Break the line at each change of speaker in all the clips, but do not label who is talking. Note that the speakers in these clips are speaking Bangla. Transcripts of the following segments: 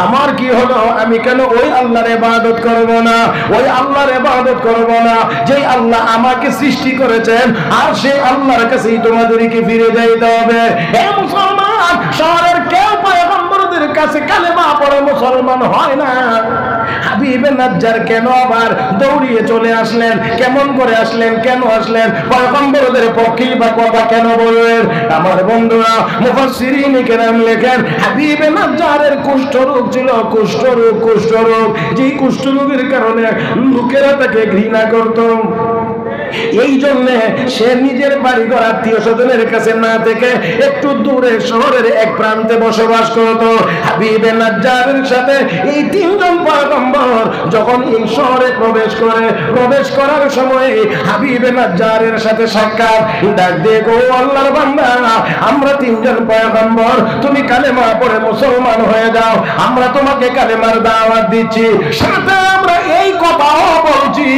আমার কি হলো, আমি কেন ওই আল্লাহর ইবাদত করব না? ওই আল্লাহর ইবাদত করব না যেই আল্লাহ আমাকে সৃষ্টি করেছেন, আর সেই আল্লাহর কাছেই তোমাদেরকে ফিরে যাইতে হবে। হে মুসলমান, শহরের কেউ পয়গম্বরদের কাছে কালেমা পড়ে মুসলমান হয় না। হাবিবে নাজ্জার কেন আবার দৌড়িয়ে চলে আসলেন? কেমন করে আসলেন? কেন আসলেন? পয়গম্বরদের পক্ষেই বা কথা কেন বললেন? আমার বন্ধুরা, মুফাসসিরিন কেরাম লেখেন, হাবিবে নাজ্জারের কুষ্ঠরোগ ছিল। কুষ্ঠরোগ, যেই কুষ্ঠরোগের কারণে লোকেরা তাকে ঘৃণা করত। এই জন্য সে নিজের বাড়ি ঘর আত্মীয় স্বজনের কাছে না থেকে একটু দূরে শহরের এক প্রান্তে বসবাস করত। হাবিবে নাজ্জারের সাথে এই তিনজন পয়গম্বর যখন এই শহরে প্রবেশ করার সময় হাবিবে নাজ্জারের সাথে সাক্ষাৎ। ডাক দিয়ে গো আল্লাহর বান্দা, আমরা তিনজন পয়গম্বর, তুমি কালেমা পড়ে মুসলমান হয়ে যাও, আমরা তোমাকে কালেমার দাওয়াত দিচ্ছি, সাথে আমরা এই কথাও বলছি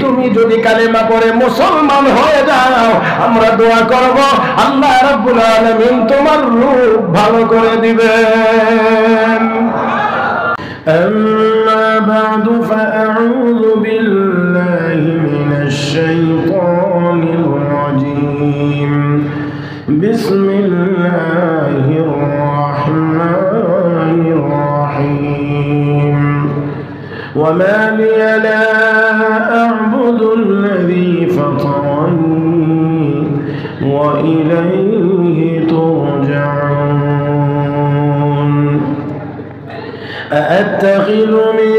তুমি যদি কালেমা পড়ে মুসলমান হয়ে যাও, আমরা দোয়া করব আল্লাহ রাব্বুল আলামিন তোমার রূপ ভালো করে দিবেন। আম্মা বা'দু ফাআউযু বিল্লাহি মিনাশ শাইতানির রাজীম। বিসমিল্লাহির রাহমানির রাহিম। وما لي لا أعبد الذي فطرني وإليه ترجعون أأتخذ من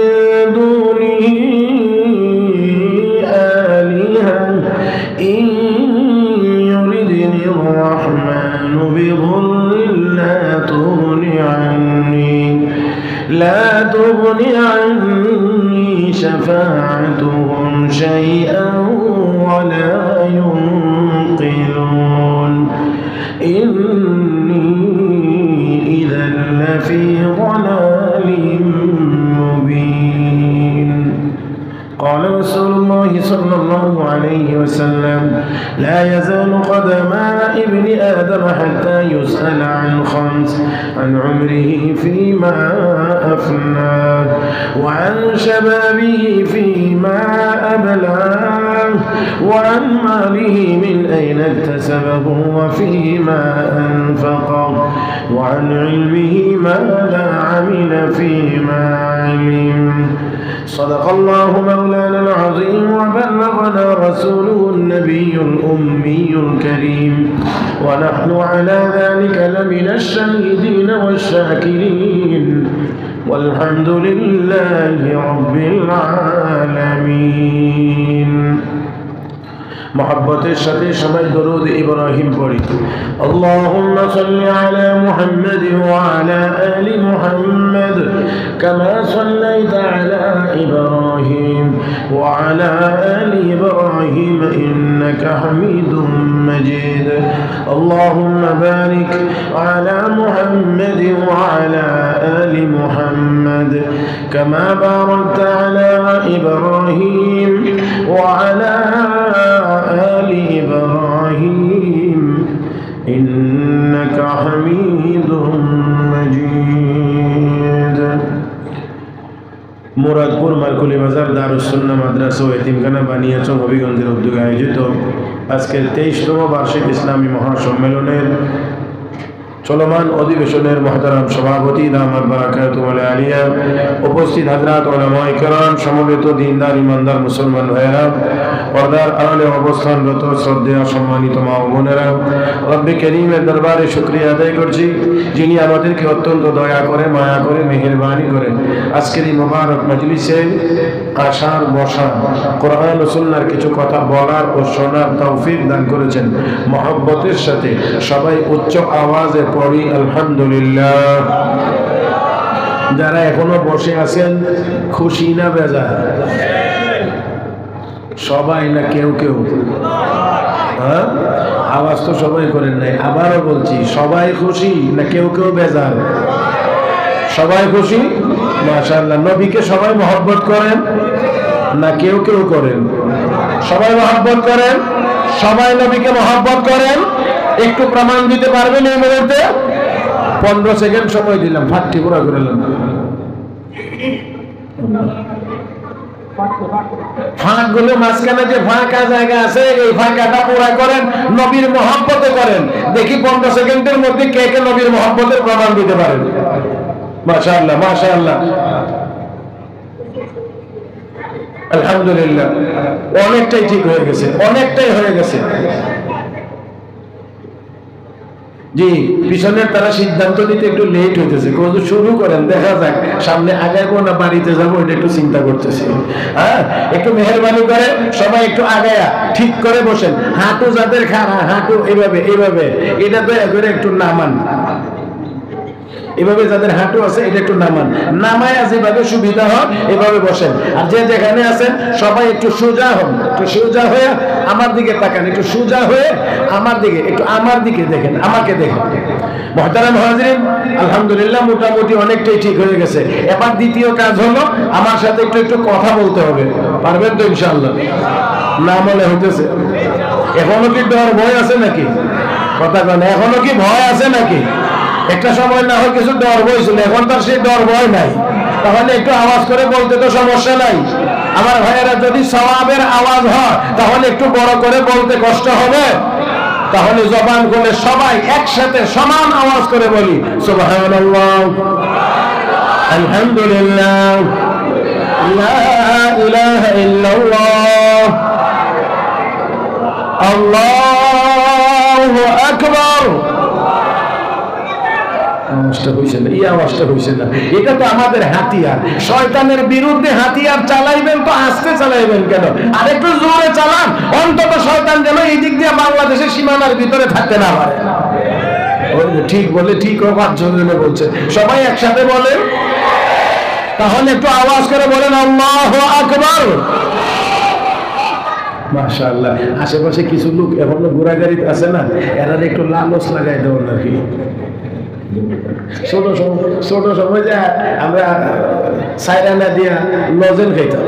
دونه آلهة إن يردني الرحمن بضر لا تغني عني شفاعتهم شيئا ولا ينقذون إني إذا لفي ضلال مبين. قال رسول الله صلى الله عليه وسلم لا يزال قدم ابن آدم حتى يسأل عن خمس: عن عمره فيما أفناه، وعن شبابه فيما أبلاه، وعن ماله من أين اكتسبه وفيما أنفقه، وعن علمه ماذا عمل فيما علم. صدق الله مولانا العظيم وبلغنا رسوله النبي الأمي الكريم، ونحن على ذلك لمن الشاهدين والشاكرين، والحمد لله رب العالمين. محبتের সাথে সবাই দরুদ ইব্রাহিম পড়ি। اللهم صل على محمد وعلى آل محمد كما صليت على إبراهيم وعلى آل إبراهيم إنك حميد مجيد. اللهم بارك على محمد وعلى آل محمد كما باركت على إبراهيم وعلى آل إبراهيم إنك حميد مجيد. মুরাদপুর মারকুলি বাজার দারুস সুন্নাহ মাদ্রাসা ও এতিমখানা বানিয়াচং হবিগঞ্জের উদ্যোগে আয়োজিত আজকের 23তম বার্ষিক ইসলামী মহাসম্মেলনের চলমান অধিবেশনের মহতারাম সভাপতি দামাত বারাকাতুহুল আলিয়া, উপস্থিত হযরত উলামায়ে কেরাম, সমবেত দ্বীনদার ইমানদার মুসলমান ভাইয়েরা, পর্দার আড়ালে অবস্থানরত শ্রদ্ধেয় সম্মানিত মা ও বোনেরা, রব্বে করিমের দরবারে শুকরিয়া আদায় করছি যিনি আমাদেরকে অত্যন্ত দয়া করে, মায়া করে, মেহেরবানি করে আজকের এই মোবারক মজলিসে আসার, বসা, কোরআন ও সুন্নাহর কিছু কথা বলার ও শোনার তৌফিক দান করেছেন। মহব্বতের সাথে সবাই উচ্চ আওয়াজে পড়ি আলহামদুলিল্লাহ। যারা এখনো বসে আছেন খুশি না বেজার? সবাই না কেউ কেউ? হ্যাঁ, আওয়াজ তো সবাই করেন নাই। আবারও বলছি, সবাই খুশি না কেউ কেউ বেজার? সবাই খুশি মাশাআল্লাহ। নবীকে সবাই মহব্বত করেন না কেউ কেউ করেন? সবাই মহব্বত করেন। সবাই নবীকে মহব্বত করেন? একটু প্রমাণ দিতে পারবেন এই মুহূর্তে? 15 সেকেন্ড সময় দিলাম, ফাটটি পুরা করে নিলাম। ফাঁকগুলো মাঝখানে যে ফাঁকা জায়গা আছে এই ফাঁকাটা পুরা করেন, নবীর মহব্বতে করেন। দেখি 15 সেকেন্ডের মধ্যে কে কে নবীর মহব্বতের প্রমাণ দিতে পারেন। মাশাআল্লাহ মাশাআল্লাহ, আলহামদুলিল্লাহ, অনেকটাই ঠিক হয়ে গেছে, অনেকটাই হয়ে গেছে। জি, পিছনের তারা সিদ্ধান্ত নিতে একটু লেট হইতেছে, শুরু করেন, দেখা যাক সামনে আগাবো না বাড়িতে যাবো, এটা একটু চিন্তা করতেছি। হ্যাঁ, একটু মেহরবানি করে সবাই একটু আগায়া ঠিক করে বসেন। হাঁটু যাদের খাড়া, হাঁটু এইভাবে এইভাবে, এটা দয়া করে একটু নামান। এভাবে যাদের হাঁটু আছে এটা একটু নামান, নামায় যেভাবে সুবিধা হয় এভাবে বসেন। আর যে যেখানে আছেন সবাই একটু সোজা হন, একটু সোজা হয়ে আমার দিকে তাকান, একটু সোজা হয়ে আমার দিকে, একটু আমার দিকে দেখেন, আমাকে দেখেন। মুহতারাম হাজিরিন, আলহামদুলিল্লাহ মোটামুটি অনেকটাই ঠিক হয়ে গেছে। এবার দ্বিতীয় কাজ হলো আমার সাথে একটু একটু কথা বলতে হবে। পারবেন তো ইনশাআল্লাহ? না মনে হইতেছে এখনো কি ডর ভয় আছে নাকি? কথা বলেন, এখনো কি ভয় আছে নাকি? একটা সময় না হয় কিছু ডর ভয় ছিল, এখন তার সেই ডর ভয় নাই। তাহলে একটু আওয়াজ করে বলতে তো সমস্যা নাই। আমার ভাইয়েরা, যদি সওয়াবের আওয়াজ হয় তাহলে একটু বড় করে বলতে কষ্ট হবে। তাহলে জবান খুলে সবাই একসাথে সমান আওয়াজ করে বলি সুবহানাল্লাহ, আলহামদুলিল্লাহ, লা ইলাহা ইল্লাল্লাহ, আল্লাহু আকবার। আওয়াজটা হইছে না, এই আওয়াজটা হইছে না। এটা তো আমাদের হাতিয়ার। শয়তানের বিরুদ্ধে হাতিয়ার চালাইবেন তো আস্তে চালাইবেন কেন? আর একটু জোরে চালান, অন্তত শয়তান যেন এই দিক দিয়ে বাংলাদেশের সীমানার ভিতরে থাকতে না পারে। ঠিক বলে ঠিক ও 5 জন বলছে, সবাই একসাথে বলেন। তাহলে একটু আওয়াজ করে বলেন আল্লাহু আকবার। মাশাআল্লাহ, আশেপাশে কিছু লোক এখনো ঘোরাগাড়িতে আছে না, এরা একটু লালচ লাগাই দেওয়ার নাকি। ছোট সময় যে আমরা সাইরানা দিয়া লজেন খাইতাম,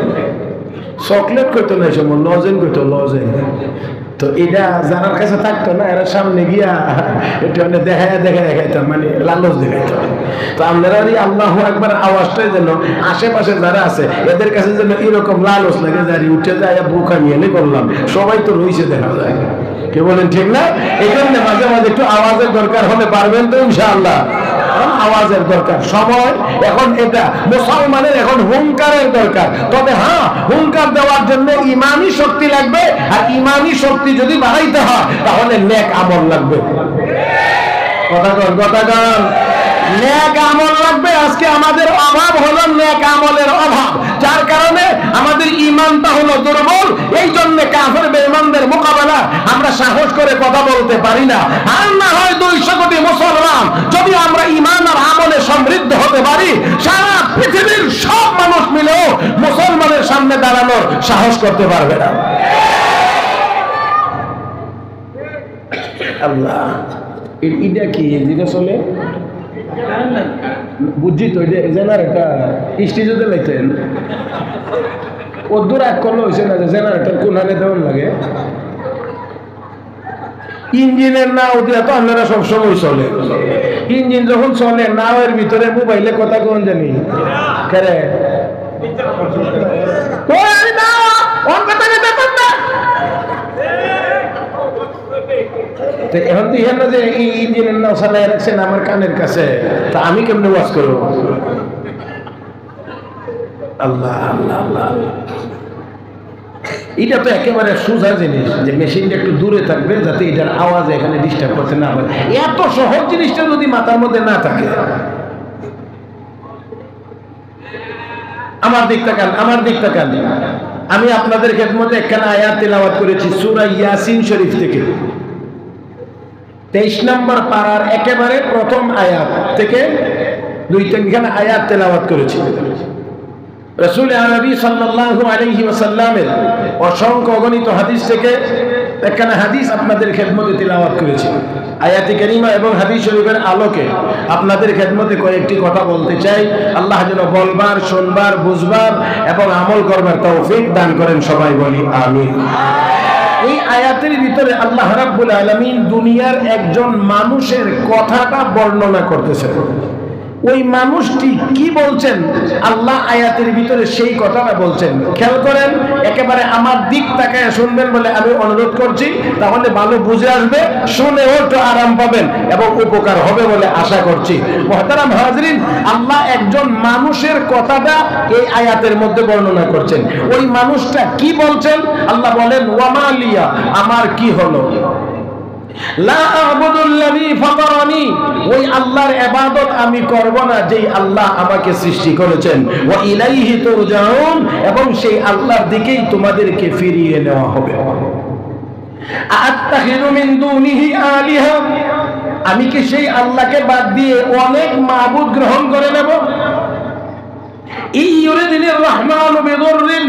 চকলেট খাইতো না, সময় লজেন খাইতো, লজেন। তো এটা যারা কাছে থাকতো না, এরা সামনে গিয়া একটু দেখা খাইতাম, মানে লালচ দেখাইতাম। তো আপনারা আল্লাহু আকবার আওয়াজটাই যেন আশেপাশে যারা আছে এদের কাছে যেন এরকম লালচ লাগে, যারি উঠে যায় বুকা নিয়ে করলাম, সবাই তো রয়েছে দেখা যায়। কে বলেন ঠিক না? এই জন্য মাঝে মাঝে একটু আওয়াজের দরকার হলে পারবেন তো ইনশাআল্লাহ? আওয়াজের দরকার সময় এখন, এটা মুসলমানের এখন হুঙ্কারের দরকার। তবে হ্যাঁ, হুঙ্কার দেওয়ার জন্য ইমানি শক্তি লাগবে, আর ইমানি শক্তি যদি বাড়াইতে হয় তাহলে নেক আমল লাগবে। কথা কন, নেক আমল লাগবে। আজকে আমাদের অভাব হলো নেক আমলের অভাব, যার কারণে আমাদের ঈমানটা হলো দুর্বল। এই জন্য কাফের বেঈমানদের মোকাবেলা আমরা সাহস করে কথা বলতে পারি না। আর না হয় 200 কোটি মুসলমান যদি আমরা ঈমান আর আমলে সমৃদ্ধ হতে পারি, সারা পৃথিবীর সব মানুষ মিলেও মুসলমানের সামনে দাঁড়ানোর সাহস করতে পারবে না। আল্লাহ, এটা কি যেটা চলে বুঝছি তো, জেনারেটর স্টেজে লাইতেন ওদূর এক করলে হয়েছে না, জেনারেটর কোনখানে দেওয়ার লাগে। ইঞ্জিনের নাও দিয়া তো আপনারা সবসময় চলে। ইঞ্জিন যখন চলে, নাওয়ের ভিতরে মোবাইলে কথা কোন জানি কেরে এখন তো ইহান না যে ইঞ্জিনের নাও চালাই রাখছেন আমার কানের কাছে, তা আমি কেমনে ওয়াজ করবো? আল্লাহ আল্লাহ আল্লাহ, এটা তো একেবারে সোজা জিনিস যে মেশিনটা একটু দূরে থাকবে যাতে এটার আওয়াজ এখানে ডিস্টার্ব করতে না পারে। এত সহজ জিনিসটা যদি মাথার মধ্যে না থাকে। আমার দিক তাকান, আমি আপনাদের খেদমতে একখানা আয়াত তেলাওয়াত করেছি সূরা ইয়াসিন শরীফ থেকে, 23 নম্বর পারার একেবারে প্রথম আয়াত থেকে 2-3খানা আয়াত তেলাওয়াত করেছি। রাসূল আরবি সাল্লাল্লাহু আলাইহি ওয়াসাল্লামের অসংখ্য অগণিত হাদিস থেকে একখানা হাদিস আপনাদের খেদমতে তেলাওয়াত করেছি। আয়াতে কারিমা এবং হাদিস শরীফের আলোকে আপনাদের খেদমতে কয়েকটি কথা বলতে চাই। আল্লাহ যেন বলবার, শুনবার, বুঝবার এবং আমল করবার তৌফিক দান করেন। সবাই বলি আমিন। এই আয়াতের ভিতরে আল্লাহ রাব্বুল আলামিন দুনিয়ার একজন মানুষের কথাটা বর্ণনা করতেছেন। ওই মানুষটি কি বলছেন আল্লাহ আয়াতের ভিতরে সেই কথাটা বলছেন। খেয়াল করেন, একেবারে আমার দিক তাকায় শুনবেন বলে আমি অনুরোধ করছি, তাহলে ভালো বুঝে আসবে, শুনেও একটু আরাম পাবেন এবং উপকার হবে বলে আশা করছি। মুহতারাম হাজরিন, আল্লাহ একজন মানুষের কথাটা এই আয়াতের মধ্যে বর্ণনা করছেন। ওই মানুষটা কি বলছেন? আল্লাহ বলেন ওয়ামালিয়া, আমার কি হলো, লা আ'বুদুল্লাযী ফাতারানি, ওই আল্লাহর ইবাদত আমি করব না যেই আল্লাহ আমাকে সৃষ্টি করেছেন, ওয়া ইলাইহি তুরজাউন, এবং সেই আল্লাহর দিকেই তোমাদেরকে ফিরিয়ে নেওয়া হবে। আত্তাখিযু মিন দুনিহি আলিহা, আমি কি সেই আল্লাহকে বাদ দিয়ে অনেক মাবুদ গ্রহণ করে নেব? ইউরিদিনির রহমানু বিদুররিন,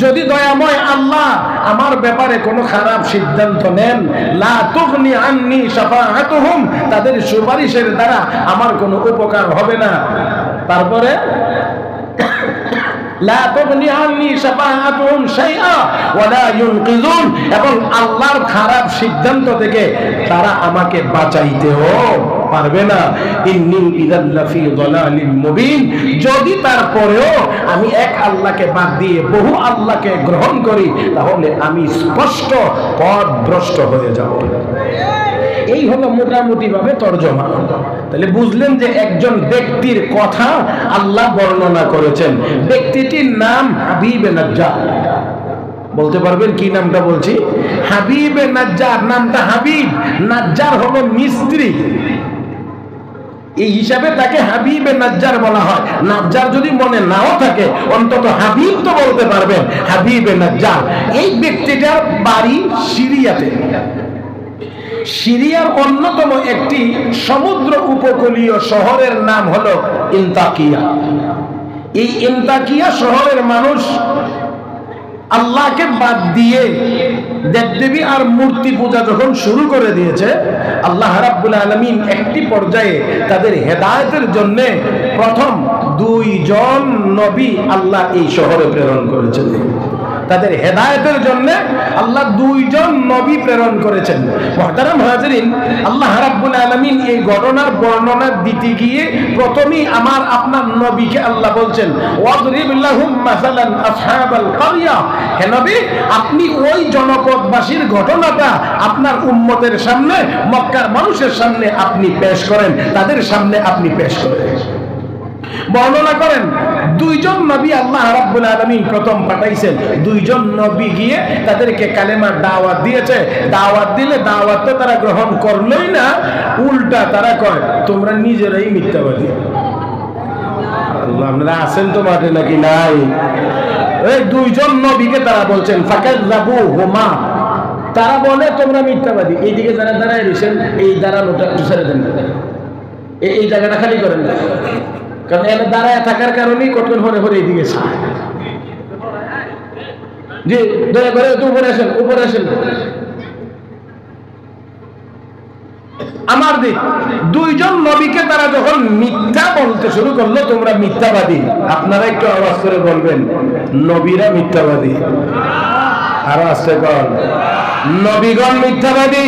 যদি দয়াময় আল্লাহ আমার ব্যাপারে কোনো খারাপ সিদ্ধান্ত নেন, লা তুগনি আন্নি শাফাআতুহুম, তাদের সুপারিশের দ্বারা আমার কোনো উপকার হবে না। তারপরে লা তুগনি আন্নি শাফাআতুহুম শাইআ ওয়া লা ইউনকিযুন, এবং আল্লাহর খারাপ সিদ্ধান্ত থেকে তারা আমাকে বাঁচাইতেও পারবে না। ইন্নী ইযাল লাফি যালালিন মুবিন, যদি তারপরেও আমি এক আল্লাহকে বাদ দিয়ে বহু আল্লাহকে গ্রহণ করি, তাহলে আমি স্পষ্ট পথভ্রষ্ট হয়ে যাব। এই হলো মোটামুটি ভাবে তরজমা। তাহলে বুঝলেন যে একজন ব্যক্তির কথা আল্লাহ বর্ণনা করেছেন। ব্যক্তিটির নাম হাবিব নাজ্জার। বলতে পারবেন কি নামটা বলছি? হাবিব নাজ্জার। নামটা হাবিব, নাজ্জার হলো মিস্ত্রি, এই হিসাবে তাকে হাবিবে নাজ্জার বলা হয়। নাজ্জার যদি মনে নাও থাকে, অন্তত হাবিব তো বলতে পারবেন, হাবিবে নাজ্জার। এই ব্যক্তিটার বাড়ি সিরিয়াতে। সিরিয়ার অন্যতম একটি সমুদ্র উপকূলীয় শহরের নাম হলো ইনতাকিয়া। এই ইনতাকিয়া শহরের মানুষ আল্লাহকে বাদ দিয়ে দেবদেবী আর মূর্তি পূজা যখন শুরু করে দিয়েছে, আল্লাহ রাব্বুল আলামিন একটি পর্যায়ে তাদের হেদায়েতের জন্য প্রথম 2 জন নবী আল্লাহ এই শহরে প্রেরণ করেছেন। তাদের হেদায়েতের জন্য আল্লাহ 2 জন নবী প্রেরণ করেছেন। মুহতারাম হাজিরিন, আল্লাহ রাব্বুল আলামিন এই ঘটনার বর্ণনা দিতে গিয়ে প্রথমেই আমার আপনার নবীকে আল্লাহ বলছেন ওয়াদরিব লাহুম মাসালান আসহাবাল কারিয়া, হে নবী আপনি ওই জনপদবাসীর ঘটনাটা আপনার উম্মতের সামনে, মক্কার মানুষের সামনে আপনি পেশ করেন, তাদের সামনে আপনি পেশ করেন, বর্ণনা করেন। 2 জন নবী আল্লাহ রাব্বুল আলামিন প্রথম পাঠাইছেন। 2 জন নবী গিয়ে তাদেরকে কালেমার দাওয়াত দিয়েছে। দাওয়াত দিলে দাওয়াত তো তারা গ্রহণ করলই না, উল্টা তারা কয় তোমরা নিজেরাই মিথ্যাবাদী। আল্লাহ, আপনারা আছেন তো মাঠে নাকি নাই? এই 2 জন নবীকে তারা বলছেন ফাকাযাবু হুমা, তারা বলে তোমরা মিথ্যাবাদী। এইদিকে যারা দাঁড়ায় রয়েছেন, এই দাঁড়ানোটা একটু ছেড়ে দেন, এই জায়গাটা খালি করেন না, কারণ এখানে দাঁড়ায় থাকার কারণেই কতক্ষণ হরে হরে এইদিকে ছাড়। জি, দয়া করে একটু উপরে আসেন, উপরে আসেন। আমার দিক 2 জন নবীকে তারা যখন মিথ্যা বলতে শুরু করলো, তোমরা মিথ্যাবাদী, আপনারা একটু আওয়াজ করে বলবেন নবীরা মিথ্যাবাদী। আরো আসতে কর, নবীগণ মিথ্যাবাদী।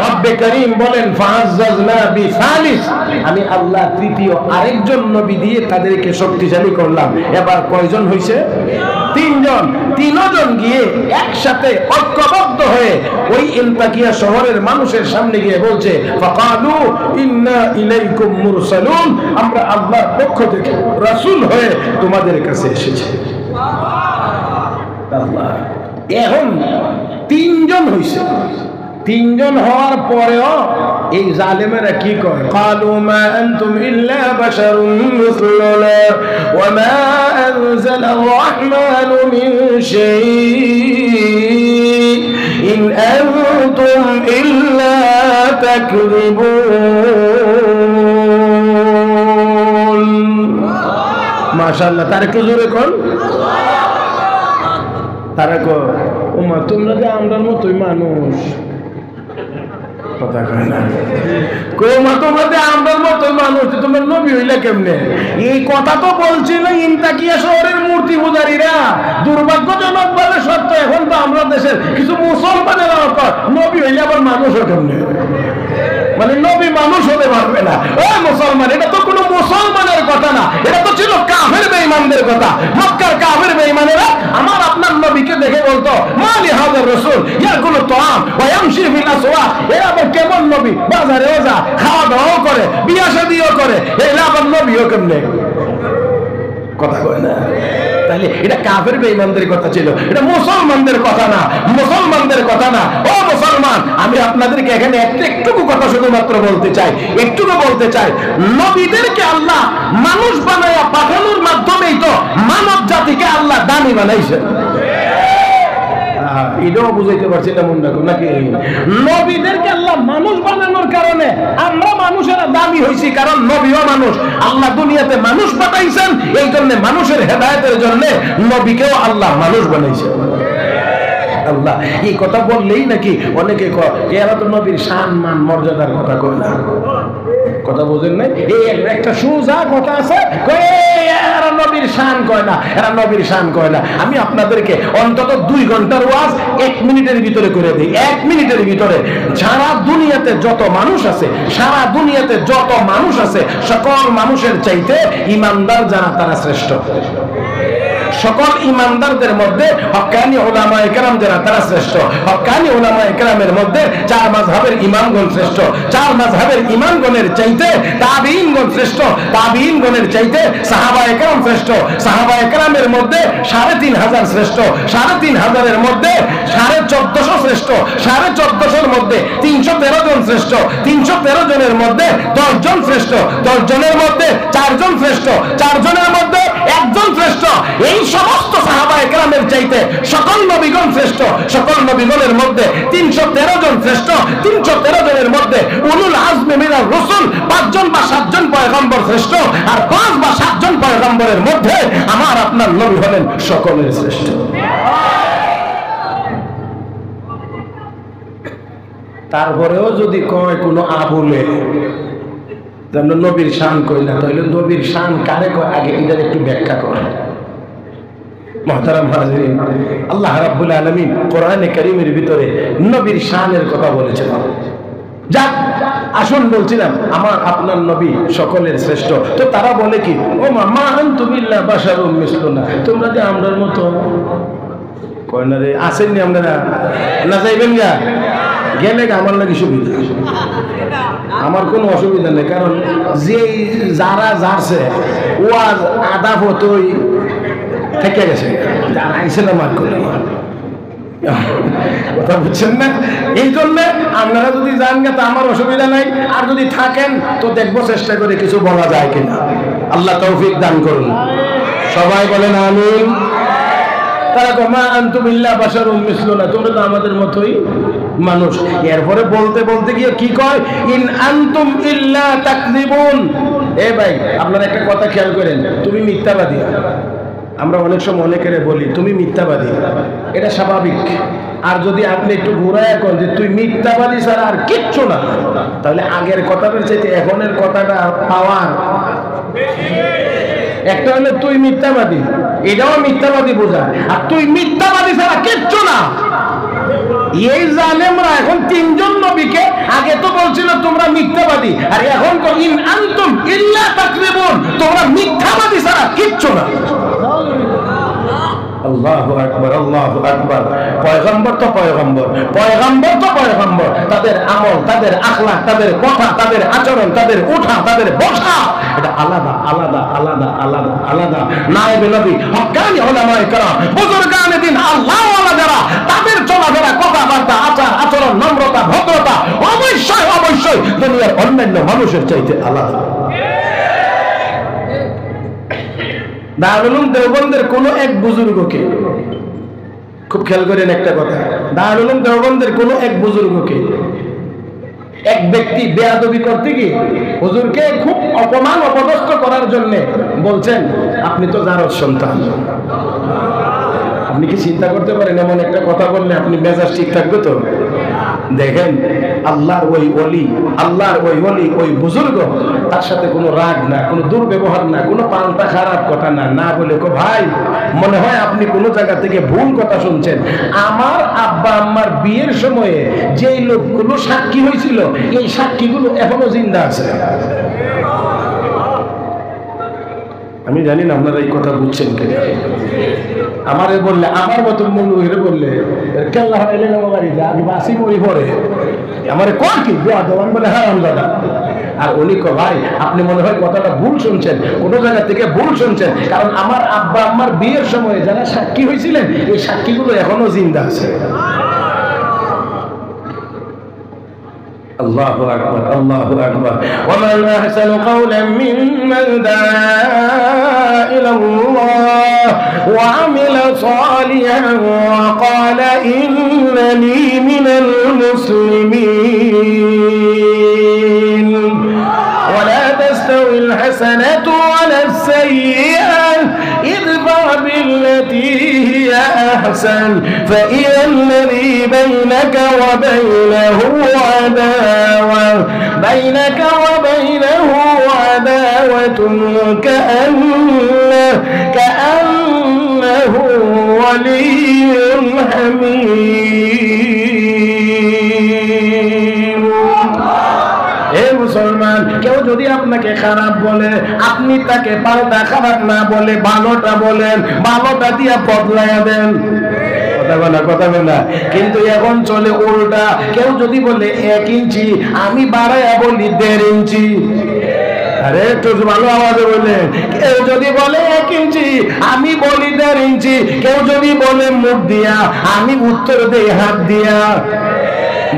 রব্বে করিম বলেন ফাআজ্জাজনা বিসালিস, আমি আল্লাহ তৃতীয় আরেকজন নবী দিয়ে তাদেরকে শক্তিশালী করলাম। এবার কয়জন হইছে? 3 জন। 3 জন গিয়ে একসাথে ঐক্যবদ্ধ হয়ে ওই ইনতাকিয়া শহরের মানুষের সামনে গিয়ে বলছে ফাকালু ইন্না ইলাইকুম মুরসালুন, আমরা আল্লাহর পক্ষ থেকে রাসূল হয়ে তোমাদের কাছে এসেছি। আল্লাহ, এখন 3 জন হইছে। 3 জন হওয়ার পরেও এই জালেমেরা কি করে? ক্বালু মা আনতুম ইল্লা বাশারুন মিসলুনা ওয়া মা আনজালার রাহমানু মিন শাইইন আনতুম ইল্লা তাকযিবুন। মাশাআল্লাহ, তার একটু জোরে কোন। তারা কো ওমা তোমরা যে আমরার মতোই মানুষ, কথা কয় না। তোমরা যে আমরার মতো তো মানুষ, তোমরা নবী হইলে কেমনে? এই কথা তো বলছিল ইনতাকিয়া শহরের মূর্তি পূজারীরা। দুর্ভাগ্যজনক ভাবে সত্য, এখন তো আমরা দেশের কিছু মুসলমানের নবী হইলে আবার মানুষও কেমনে, মানে নবী মানুষ হতে পারবে না। ও মুসলমান, এটা তো কোনো মুসলমানের কথা না, এটা তো ছিল কাফের বেঈমানদের কথা। মক্কার কাফের বেঈমানেরা আমার আপনার নবীকে দেখে বলতো, মালি হাজার রাসূল ইয়াকুলু তাআম ওয়া ইয়ামশি ফিল আসওয়াক। এরা আবার কেমন নবী? বাজারেও যা, খাওয়া দাওয়াও করে, বিয়ে শাদিও করে, এরা আবার নবীও কেমনে? কথা কয় না। তাহলে এটা কাফের বেঈমানদের কথা ছিল, এটা মুসলমানদের কথা না, মুসলমানদের কথা না। ও মুসলমান, আমি আপনাদেরকে এখানে একটুকু কথা শুধুমাত্র বলতে চাই, একটুকু বলতে চাই। নবীদেরকে আল্লাহ মানুষ বানায়া পাঠানোর মাধ্যমেই তো মানব জাতিকে আল্লাহ দামি বানাইছেন। এটাও বুঝাইতে পারছি না মন রাখুন নাকি? নবীদেরকে আল্লাহ মানুষ বানানোর কারণে আমরা মানুষেরা দামি হয়েছি, কারণ নবীও মানুষ। আল্লাহ দুনিয়াতে মানুষ পাঠাইছেন, এই জন্য মানুষের হেদায়েতের জন্য নবীকেও আল্লাহ মানুষ বানাইছেন। আল্লাহ এই কথা বললেই নাকি অনেকে কয় এরা তো নবীর শান মান মর্যাদার কথা কয় না। কথা বোঝেন নাই? এই একটা সোজা কথা আছে, এরা নবীর শান কয় না, এরা নবীর শান কয় না। আমি আপনাদেরকে অন্তত 2 ঘন্টার ওয়াজ 1 মিনিটের ভিতরে করে দিই। 1 মিনিটের ভিতরে সারা দুনিয়াতে যত মানুষ আছে, সারা দুনিয়াতে যত মানুষ আছে, সকল মানুষের চাইতে ইমানদার যারা তারা শ্রেষ্ঠ। সকল ইমানদারদের মধ্যে হক্কানি উলামায়ে কেরাম যারা তারা শ্রেষ্ঠ। হক্কানি উলামায়ে কেরামের মধ্যে 4 মাযহাবের ইমামগণ শ্রেষ্ঠ। 4 মাযহাবের ইমামগণের চাইতে তাবিঈনগণ শ্রেষ্ঠ। তাবিঈনগণের চাইতে সাহাবায়ে কেরাম শ্রেষ্ঠ। সাহাবায়ে কেরামের মধ্যে 3500 শ্রেষ্ঠ। 3500 এর মধ্যে 1450 শ্রেষ্ঠ। 1450 মধ্যে 313 জন শ্রেষ্ঠ। 313 জনের মধ্যে 10 জন শ্রেষ্ঠ। 10 জনের মধ্যে 4 জন শ্রেষ্ঠ। 4 জনের মধ্যে 1 জন শ্রেষ্ঠ। এই সমস্ত সাহাবায়ে কেরামের চাইতে সকল নবীগণ শ্রেষ্ঠ। সকল নবীগণের মধ্যে 313 জন শ্রেষ্ঠ। 313 জনের মধ্যে উলুল আজমি মিনার রাসূল 5 জন বা 7 জন পয়গম্বর শ্রেষ্ঠ। আর 5 বা 7 জন পয়গম্বরের মধ্যে আমার আপনার নবী হলেন সকলের শ্রেষ্ঠ। তারপরেও যদি কয় কোনো আবুলে নবীর শান কই না, তাহলে নবীর শান কারে কয় আগে এটার একটু ব্যাখ্যা করে। মুহতারাম হাজিরিন, আল্লাহ রাব্বুল আলামিন কোরআনে কারীমের ভিতরে নবীর শানের কথা বলেছেন। যাক আসুন, বলছিলাম আমার আপনার নবী সকলের শ্রেষ্ঠ। তো তারা বলে কি, ও মা আনতুম ইল্লা বাশারুম মিসলুনা, তোমরা যে আমরার মতো। কয় না রে, আসেননি আপনারা? না যাইবেন গা? গেলে আমার লাগি সুবিধা, আমার কোনো অসুবিধা নেই। কারণ যে যারা যাচ্ছে ও আদা ফতই থেকে গেছে, আইসেন আমার করে কথা বুঝছেন না? এই জন্য আপনারা যদি যান গে তা আমার অসুবিধা নাই, আর যদি থাকেন তো দেখবো চেষ্টা করে কিছু বলা যায় কিনা। আল্লাহ তৌফিক দান করুন, সবাই বলেন আমিন। তারা মা আনতুম ইল্লা বাশারুম মিসলুনা, তোমরা তো আমাদের মতোই মানুষ। এরপরে বলতে বলতে গিয়ে কি কয়, ইন আনতুম ইল্লা তাকযিবুন। এ ভাই, আপনারা একটা কথা খেয়াল করেন, তুমি মিথ্যাবাদী। আমরা অনেক সময় অনেকেরে বলি তুমি মিথ্যাবাদী, এটা স্বাভাবিক। আর যদি আপনি একটু ঘুরায় এখন যে তুই মিথ্যাবাদী ছাড়া আর কিচ্ছু না, তাহলে আগের কথাটার চাইতে এখনের কথাটা পাওয়ার একটা হলে তুই মিথ্যাবাদী, এটাও মিথ্যাবাদী বোঝায়। আর তুই মিথ্যাবাদী ছাড়া কিচ্ছু না। এই জালেমরা এখন 3 জন নবীকে আগে তো বলছিল তোমরা মিথ্যাবাদী, আর এখন তো ইন আনতুম ইল্লা তাকযিবুন, তোমরা মিথ্যাবাদী ছাড়া কিচ্ছু না। আল্লাহু আকবার, আল্লাহু আকবার। পয়গম্বর তো পয়গম্বর, পয়গম্বর তো পয়গম্বর। তাদের আমল, তাদের আখলাক, তাদের কথা, তাদের আচরণ, তাদের ওঠা, তাদের বসা, এটা আলাদা আলাদা আলাদা আলাদা আলাদা। নায়েবে নবী, হক্কানি উলামায়ে কেরাম, বুজুর্গানে দ্বীন, আল্লাহ ওয়ালা যারা, তাদের চলাফেরা, কথাবার্তা, আচার আচরণ, নম্রতা, ভদ্রতা অবশ্যই অবশ্যই দুনিয়ার অন্যান্য মানুষের চাইতে আলাদা। দারুল উলুম দেওবন্দের কোন এক বুজুর্গকে, খুব খেয়াল করেন একটা কথা, দারুল উলুম দেওবন্দের কোন এক বুজুর্গকে এক ব্যক্তি বেয়াদবি করতে গিয়ে হুজুরকে খুব অপমান অপদস্থ করার জন্য বলছেন, আপনি তো জারজ সন্তান। আপনি কি চিন্তা করতে পারেন এমন একটা কথা বললে আপনি মেজাজ ঠিক থাকবে তো? দেখেন আল্লাহর ওই ওলি, আল্লাহর ওই ওলি, ওই বুজুর্গ, তার সাথে কোনো রাগ না, কোনো দুর্ব্যবহার না, কোনো পাল্টা খারাপ কথা না, না বলে কো ভাই মনে হয় আপনি কোনো জায়গা থেকে ভুল কথা শুনছেন। আমার আব্বা আম্মার বিয়ের সময়ে যেই লোকগুলো সাক্ষী হয়েছিল এই সাক্ষীগুলো এখনো জিন্দা আছে। আমি জানি না আপনারা এই কথা বুঝছেন কিনা। আমারে বললে, আমার মতন মনুরে বললে কেল্লা হইলে বাড়িতে আমি বাসি মরি পরে আমারে কর কি দেওয়ান বলে হ্যাঁ দাদা। আর উনি কো ভাই আপনি মনে হয় কথাটা ভুল শুনছেন, কোনো জায়গা থেকে ভুল শুনছেন, কারণ আমার আব্বা আম্মার বিয়ের সময় যারা সাক্ষী হয়েছিলেন এই সাক্ষীগুলো এখনো জিন্দা আছে। الله أكبر الله أكبر ومن أحسن قولا ممن دعا إلى الله وعمل صالحا وقال إنني من المسلمين ولا تستوي الحسنة ولا السيئة ادفع بالتي هي أحسن فإذا الذي بينك وبينه عداوة كأنه ولي حميم। মুসলমান, কেউ যদি আপনাকে খারাপ বলে আপনি তাকে পাল্টা খারাপ না বলে ভালোটা বলেন, ভালোটা দিয়ে বদলাইয়া দেন। কথা বলা কিন্তু এখন চলে উল্টা। কেউ যদি বলে 1 ইঞ্চি আমি বাড়াইয়া বলি 1.5 ইঞ্চি। আরে একটু ভালো আওয়াজে বলে। কেউ যদি বলে 1 ইঞ্চি আমি বলি 1.5 ইঞ্চি। কেউ যদি বলে মুখ দিয়া আমি উত্তর দেই হাত দিয়া।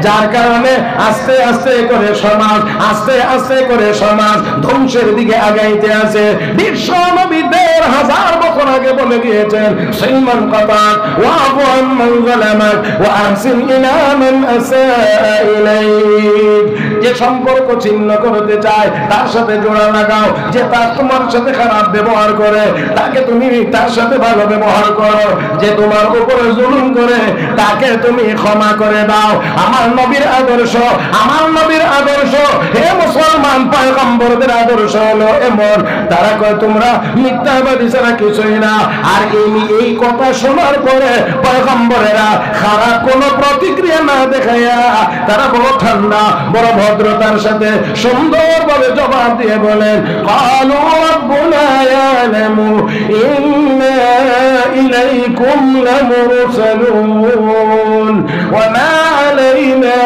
যার কারণে আস্তে আস্তে করে সমাজ, আস্তে আস্তে করে সমাজ ধ্বংসের দিকে আগাইতে আছে। বিশ্ব নবী 1000 বছর আগে বলে গিয়েছেন সলমান কাতার ওয়াফু আম্মান যালামাক ওয়া আহসিন ইলা মান আসাআ ইলাইক। যে সম্পর্ক ছিন্ন করতে চায় তার সাথে জোড়া লাগাও, যে তার তোমার সাথে খারাপ ব্যবহার করে তাকে তুমি তার সাথে ভালো ব্যবহার করো, যে তোমার উপরে জুলুম করে তাকে তুমি ক্ষমা করে দাও। আমার নবীর আদর্শ, আমার নবীর আদর্শ হে মুসলমান পয়গম্বরদের আদর্শ হলো এমন। তারা কয় তোমরা মিথ্যাবাদী ছাড়া কিছুই না। আর এই কথা শোনার পরে পয়গম্বরেরা খারাপ কোনো প্রতিক্রিয়া না দেখাইয়া তারা বড় ঠান্ডা বড় ভদ্রতার সাথে সুন্দরভাবে জবাব দিয়ে বলেন ক্বালু রাব্বুনা ইয়ালামু ইন্না ইলাইকুম লামুরসালুন ওয়া মা আলাইনা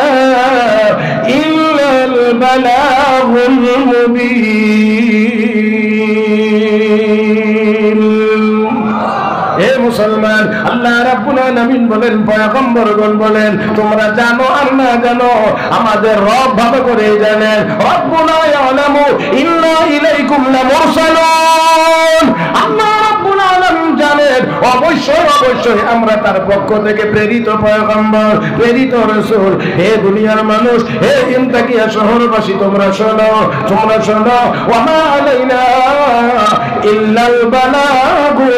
ইল্লাল বালাগুল মুবিন। হে মুসলমান, আল্লাহ রাব্বুল আলামিন বলেন, পয়গম্বরগণ বলেন তোমরা জানো আর না জানো আমাদের রব ভালো করে জানেন। রাব্বুনা ইয়ালামু ইন্না ইলাইকুম লামুরসালুন। আল্লাহ রাব্বুল আলামিন জানেন অবশ্যই অবশ্যই আমরা তার পক্ষ থেকে প্রেরিত পয়গম্বর, প্রেরিত রাসূল। হে দুনিয়ার মানুষ, হে ইনতাকিয়া শহরবাসী তোমরা শোনো, তোমরা শোনো ওয়া মা আলাইনা ইল্লাল বালাগুল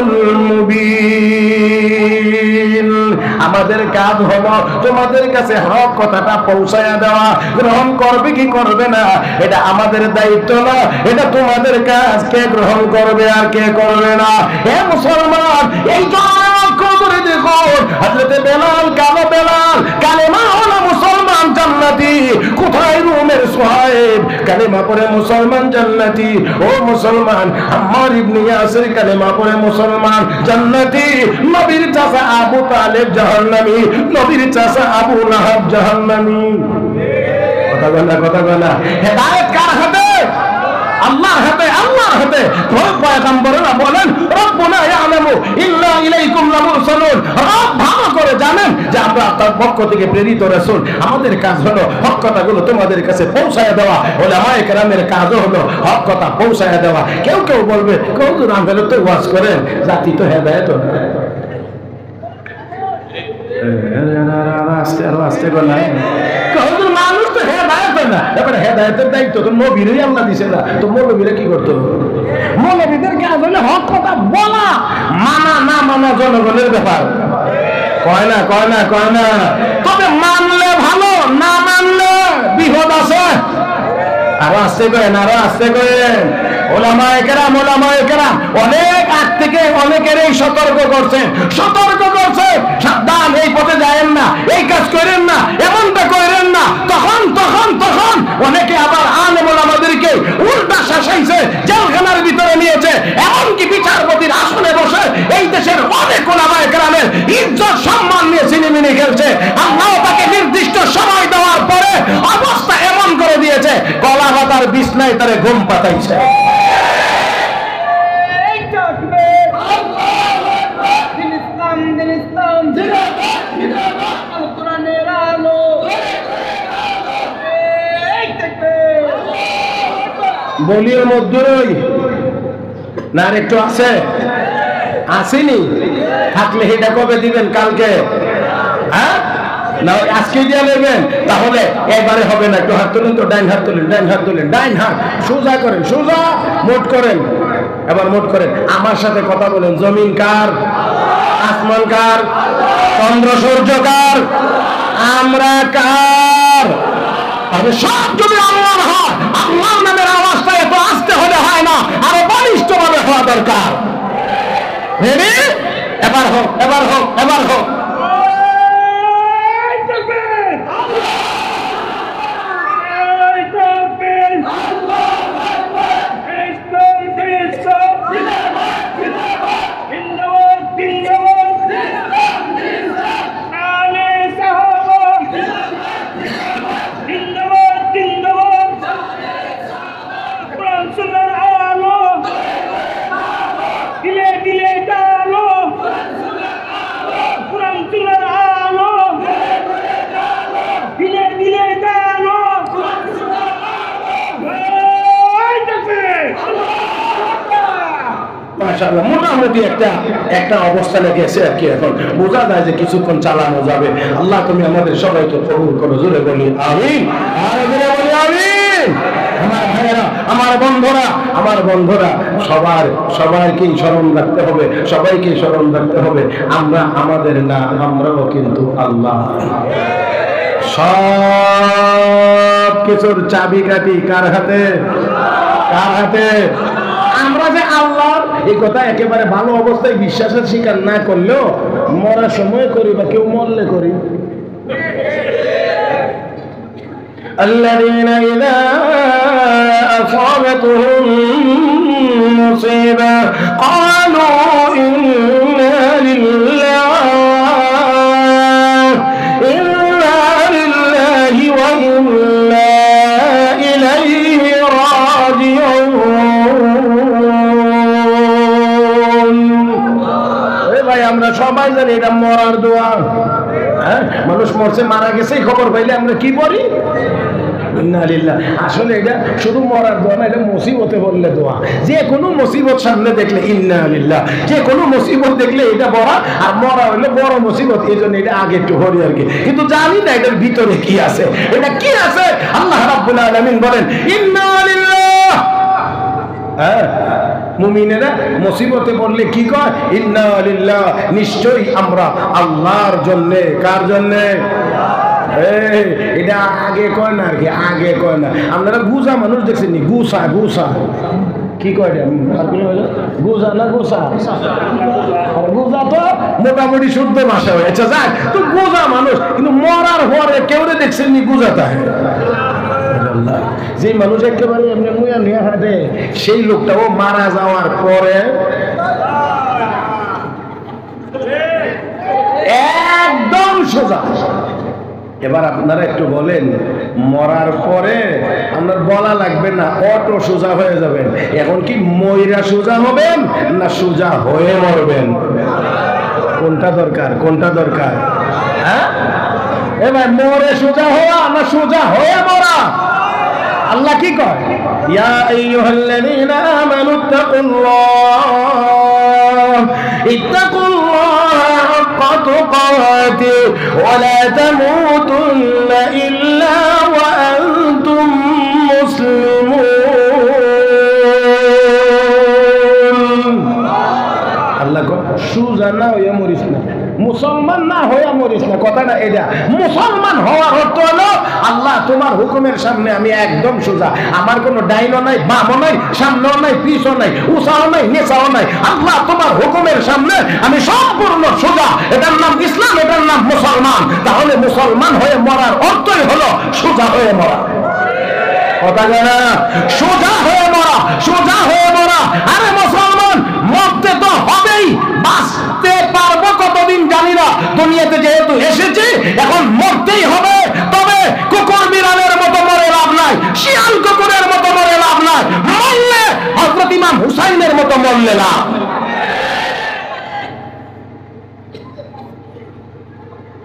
মুবিন। আমাদের কাজ হলো তোমাদের কাছে হক কথাটা পৌঁছায়া দেওয়া। গ্রহণ করবে কি করবে না এটা আমাদের দায়িত্ব না, এটা তোমাদের কাজ। কে গ্রহণ করবে আর কে করবে না। হে মুসলমান, এই করে দেখুন হযরতে বেলাল, কালো বেলাল কালেমা হলো মুসলমান জান্নাতি। কোথায় রুমের সুহাইব কালেমা পড়ে মুসলমান জান্নাতি। ও মুসলমান, আম্মার ইবনে ইয়াসির কালেমা পড়ে মুসলমান জান্নাতি। নবীর চাচা আবু তালেব জাহান্নামী, নবীর চাচা আবু লাহাব জাহান্নামী। কথা বলা হেদায়েত কার হাতে? আল্লাহর হাতে, আল্লাহর হাতে। পয়গম্বররা বলেন রব্বুনা ইয়ালামু ইন্না ইলাইকুম লামুরসালুন। রব ভালো করে জানেন যে আমরা তার পক্ষ থেকে প্রেরিত রাসূল। আমাদের কাজ হলো হক কথাগুলো তোমাদের কাছে পৌঁছায় দেওয়া। উলামায়ে কেরামের কাজ হলো হক কথা পৌঁছায় দেওয়া। কেউ কেউ বলবে হুজুর আমাদের তো ওয়াজ করেন, জাতি তো হেদায়েত না। আস্তে আরো আস্তে বলেন হুজুর মানুষ তো হেদায়েত না। এবারে হেদায়েতের দায়িত্ব তো নবীরই আল্লাহ দিয়েছে না, তো মৌলবীরা কি করতো? মৌলবীদের কাজ হলো হক কথা বলা, মানা না মানা জনগণের ব্যাপার। কয় না কয় না কয় না। তবে মানলে ভালো, না মানলে বিপদ আছে? আরো আসতে করেন, আরো আসতে করেন। ওলামায়ে কেরাম অনেক আগ থেকে অনেকেরই সতর্ক করছেন, সাবধান, এই পথে যায়েন না, এই কাজ করেন না, এমনটা করেন না। তখন অনেকে আবার আলেম ওলামাদেরকে উল্টা শাসাইছে, জেলখানার ভিতরে নিয়েছে, এমনকি বিচারপতির আসনে বসে এই দেশের অনেক ওলামায়ে কেরামের ইজ্জত সম্মান নিয়ে ছিনিমিনি খেলছে। আল্লাহ তাকে নির্দিষ্ট সময় দেওয়ার পরে অবস্থা এমন করে দিয়েছে, কলা পাতার বিছনায় তারে ঘুম পাতাইছে। বলির মধ্যেই না আর একটু আছে, আসেনি? থাকলে এটা কবে দিবেন? কালকে? হ্যাঁ না আজকে দিয়ে নেবেন? তাহলে এবারে হবে না। একটু হাত তুলেন তো, ডাইন হাত তুলেন, ডাইন হাত সোজা করেন, সোজা মোট করেন। এবার মোট করেন, আমার সাথে কথা বলেন। জমিন কার? আসমান কার? চন্দ্র সূর্য কার? আমরা কার? তবে সব যদি আল্লাহর হয়, আল্লাহর নামের আওয়াজটা এত আস্তে হলে হয় না, আরো বলিষ্ঠ ভাবে হওয়া দরকার। এবার হোক, এবার হোক, এবার হোক। মোটামুটি একটা অবস্থানে গেছে আর কি। এখন বোঝা যায় যে কিছুক্ষণ চালানো যাবে। আল্লাহ তুমি আমাদের সবাইকে কবুল করো, জোরে বলি আমিন, আমিন। আমার ভাইয়েরা, আমার বন্ধুরা, সবাইকেই স্মরণ রাখতে হবে, সবাইকেই স্মরণ রাখতে হবে। আমরা আমাদের না, আমরাও কিন্তু আল্লাহ। সব কিছুর চাবিকাঠি কার হাতে? কার হাতে? আমরা যে আল্লাহর এই কথা একেবারে ভালো অবস্থায় বিশ্বাসের স্বীকার না করলেও মরার সময় করি বা কেউ মরলে করি। الذين إذا أصابتهم مصيبة قالوا إنا لله وإنا إليه راجعون। ভাই আমরা সবাই জানি এটা মরার দোয়া। মানুষ মরছে, মারা গেছে খবর পাইলে আমরা কি পড়ি? আসলে এটা শুধু মরার দোয়া না, এটা মুসিবতে বললে দোয়া। যে কোনো মুসিবত সামনে দেখলে ইন্না লিল্লাহ, যে কোনো মুসিবত দেখলে এটা বড়, আর মরা হইলে বড় মুসিবত। এই জন্য এটা আগে একটু হরি আর কি, কিন্তু জানি না এটার ভিতরে কি আছে। এটা কি আছে? আল্লাহ রাব্বুল আলামিন বলেন ইন্না লিল্লাহ। মুমিনেরা মুসিবতে বললে কি কয়? ইন্না লিল্লাহ, নিশ্চয়ই আমরা আল্লাহর জন্য। কার জন্য? এটা আগে কয় না আর কি, আগে কয় না। আপনারা গুজা মানুষ দেখছেন? গুসা কি কয়? গুজা না গুসা? গুজা তো মোটামুটি শুদ্ধ ভাষা হয়েছে। যাক, তো গুজা মানুষ, কিন্তু মরার পরে কেউ দেখছেন নি গুজাতা? যে মানুষ একেবারে এমনি মুয়া নিয়ে হাঁটে, সেই লোকটাও মারা যাওয়ার পরে একদম সোজা। এবার আপনারা একটু বলেন, মরার পরে আপনার বলা লাগবে না, অটো সোজা হয়ে যাবেন। এখন কি ময়রা সোজা হবেন না সোজা হয়ে মরবেন? কোনটা দরকার? কোনটা দরকার? হ্যাঁ, এবার মরে সোজা হওয়া না সোজা হয়ে মরা? আল্লাহ কি কয়? ইয়া আইয়ুহাল্লাযীনা আমানু ইত্তাকুল্লাহ হাক্কা তুকাতিহি ওয়া লা তামুতুন্না ইল্লা ওয়া আনতুম মুসলিমুন। আল্লাহ কয় সুজা না হইয়া মরিস না। মুসলমান না হয়ে মরিস না, কথাটা এটা। মুসলমান হওয়ার অর্থ হলো আল্লাহ তোমার হুকুমের সামনে আমি একদম সোজা, আমার কোনো ডাইনও নাই, বামও নাই, সামনেও নাই, পিছও নাই, উঁচাও নাই, নিচাও নাই। আল্লাহ তোমার হুকুমের সামনে আমি সম্পূর্ণ সোজা। এটার নাম ইসলাম, এটার নাম মুসলমান। তাহলে মুসলমান হয়ে মরার অর্থই হলো সোজা হয়ে মরা। কথা না, সোজা হয়ে মরা, সোজা হয়ে মরা। আরে মুসলমান মরতে তো হবেই, বাঁচতে পারবো কতদিন জানি না, দুনিয়াতে যেহেতু এসেছি এখন মরতেই হবে। তবে কুকুর বিড়ালের মতো মরে লাভ নাই, শিয়াল কুকুরের মতো মরে লাভ নাই, মরলে হযরত ইমাম হুসাইনের মতো মরলে লাভ।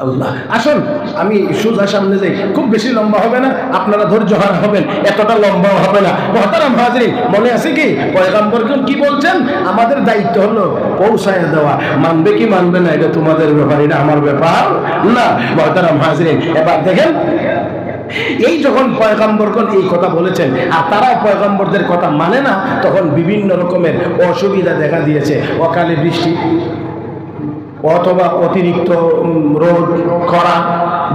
আল্লাহ, আসুন আমি সোজা সামনে যাই, খুব বেশি লম্বা হবে না, আপনারা ধৈর্য হারা হবেন, এতটা লম্বা হবে না। মুহতারাম হাজিরিন, মনে আছে কি পয়গম্বরগণ কি বলছেন? আমাদের দায়িত্ব হলো পৌঁছায় দেওয়া। মানবে কি মানবে না এটা তোমাদের ব্যাপার, এটা আমার ব্যাপার না। মুহতারাম হাজিরিন, এবার দেখেন, এই যখন পয়গম্বরগণ এই কথা বলেছেন আর তারাও পয়গম্বরদের কথা মানে না, তখন বিভিন্ন রকমের অসুবিধা দেখা দিয়েছে। অকালে বৃষ্টি অথবা অতিরিক্ত রোদ, খরা,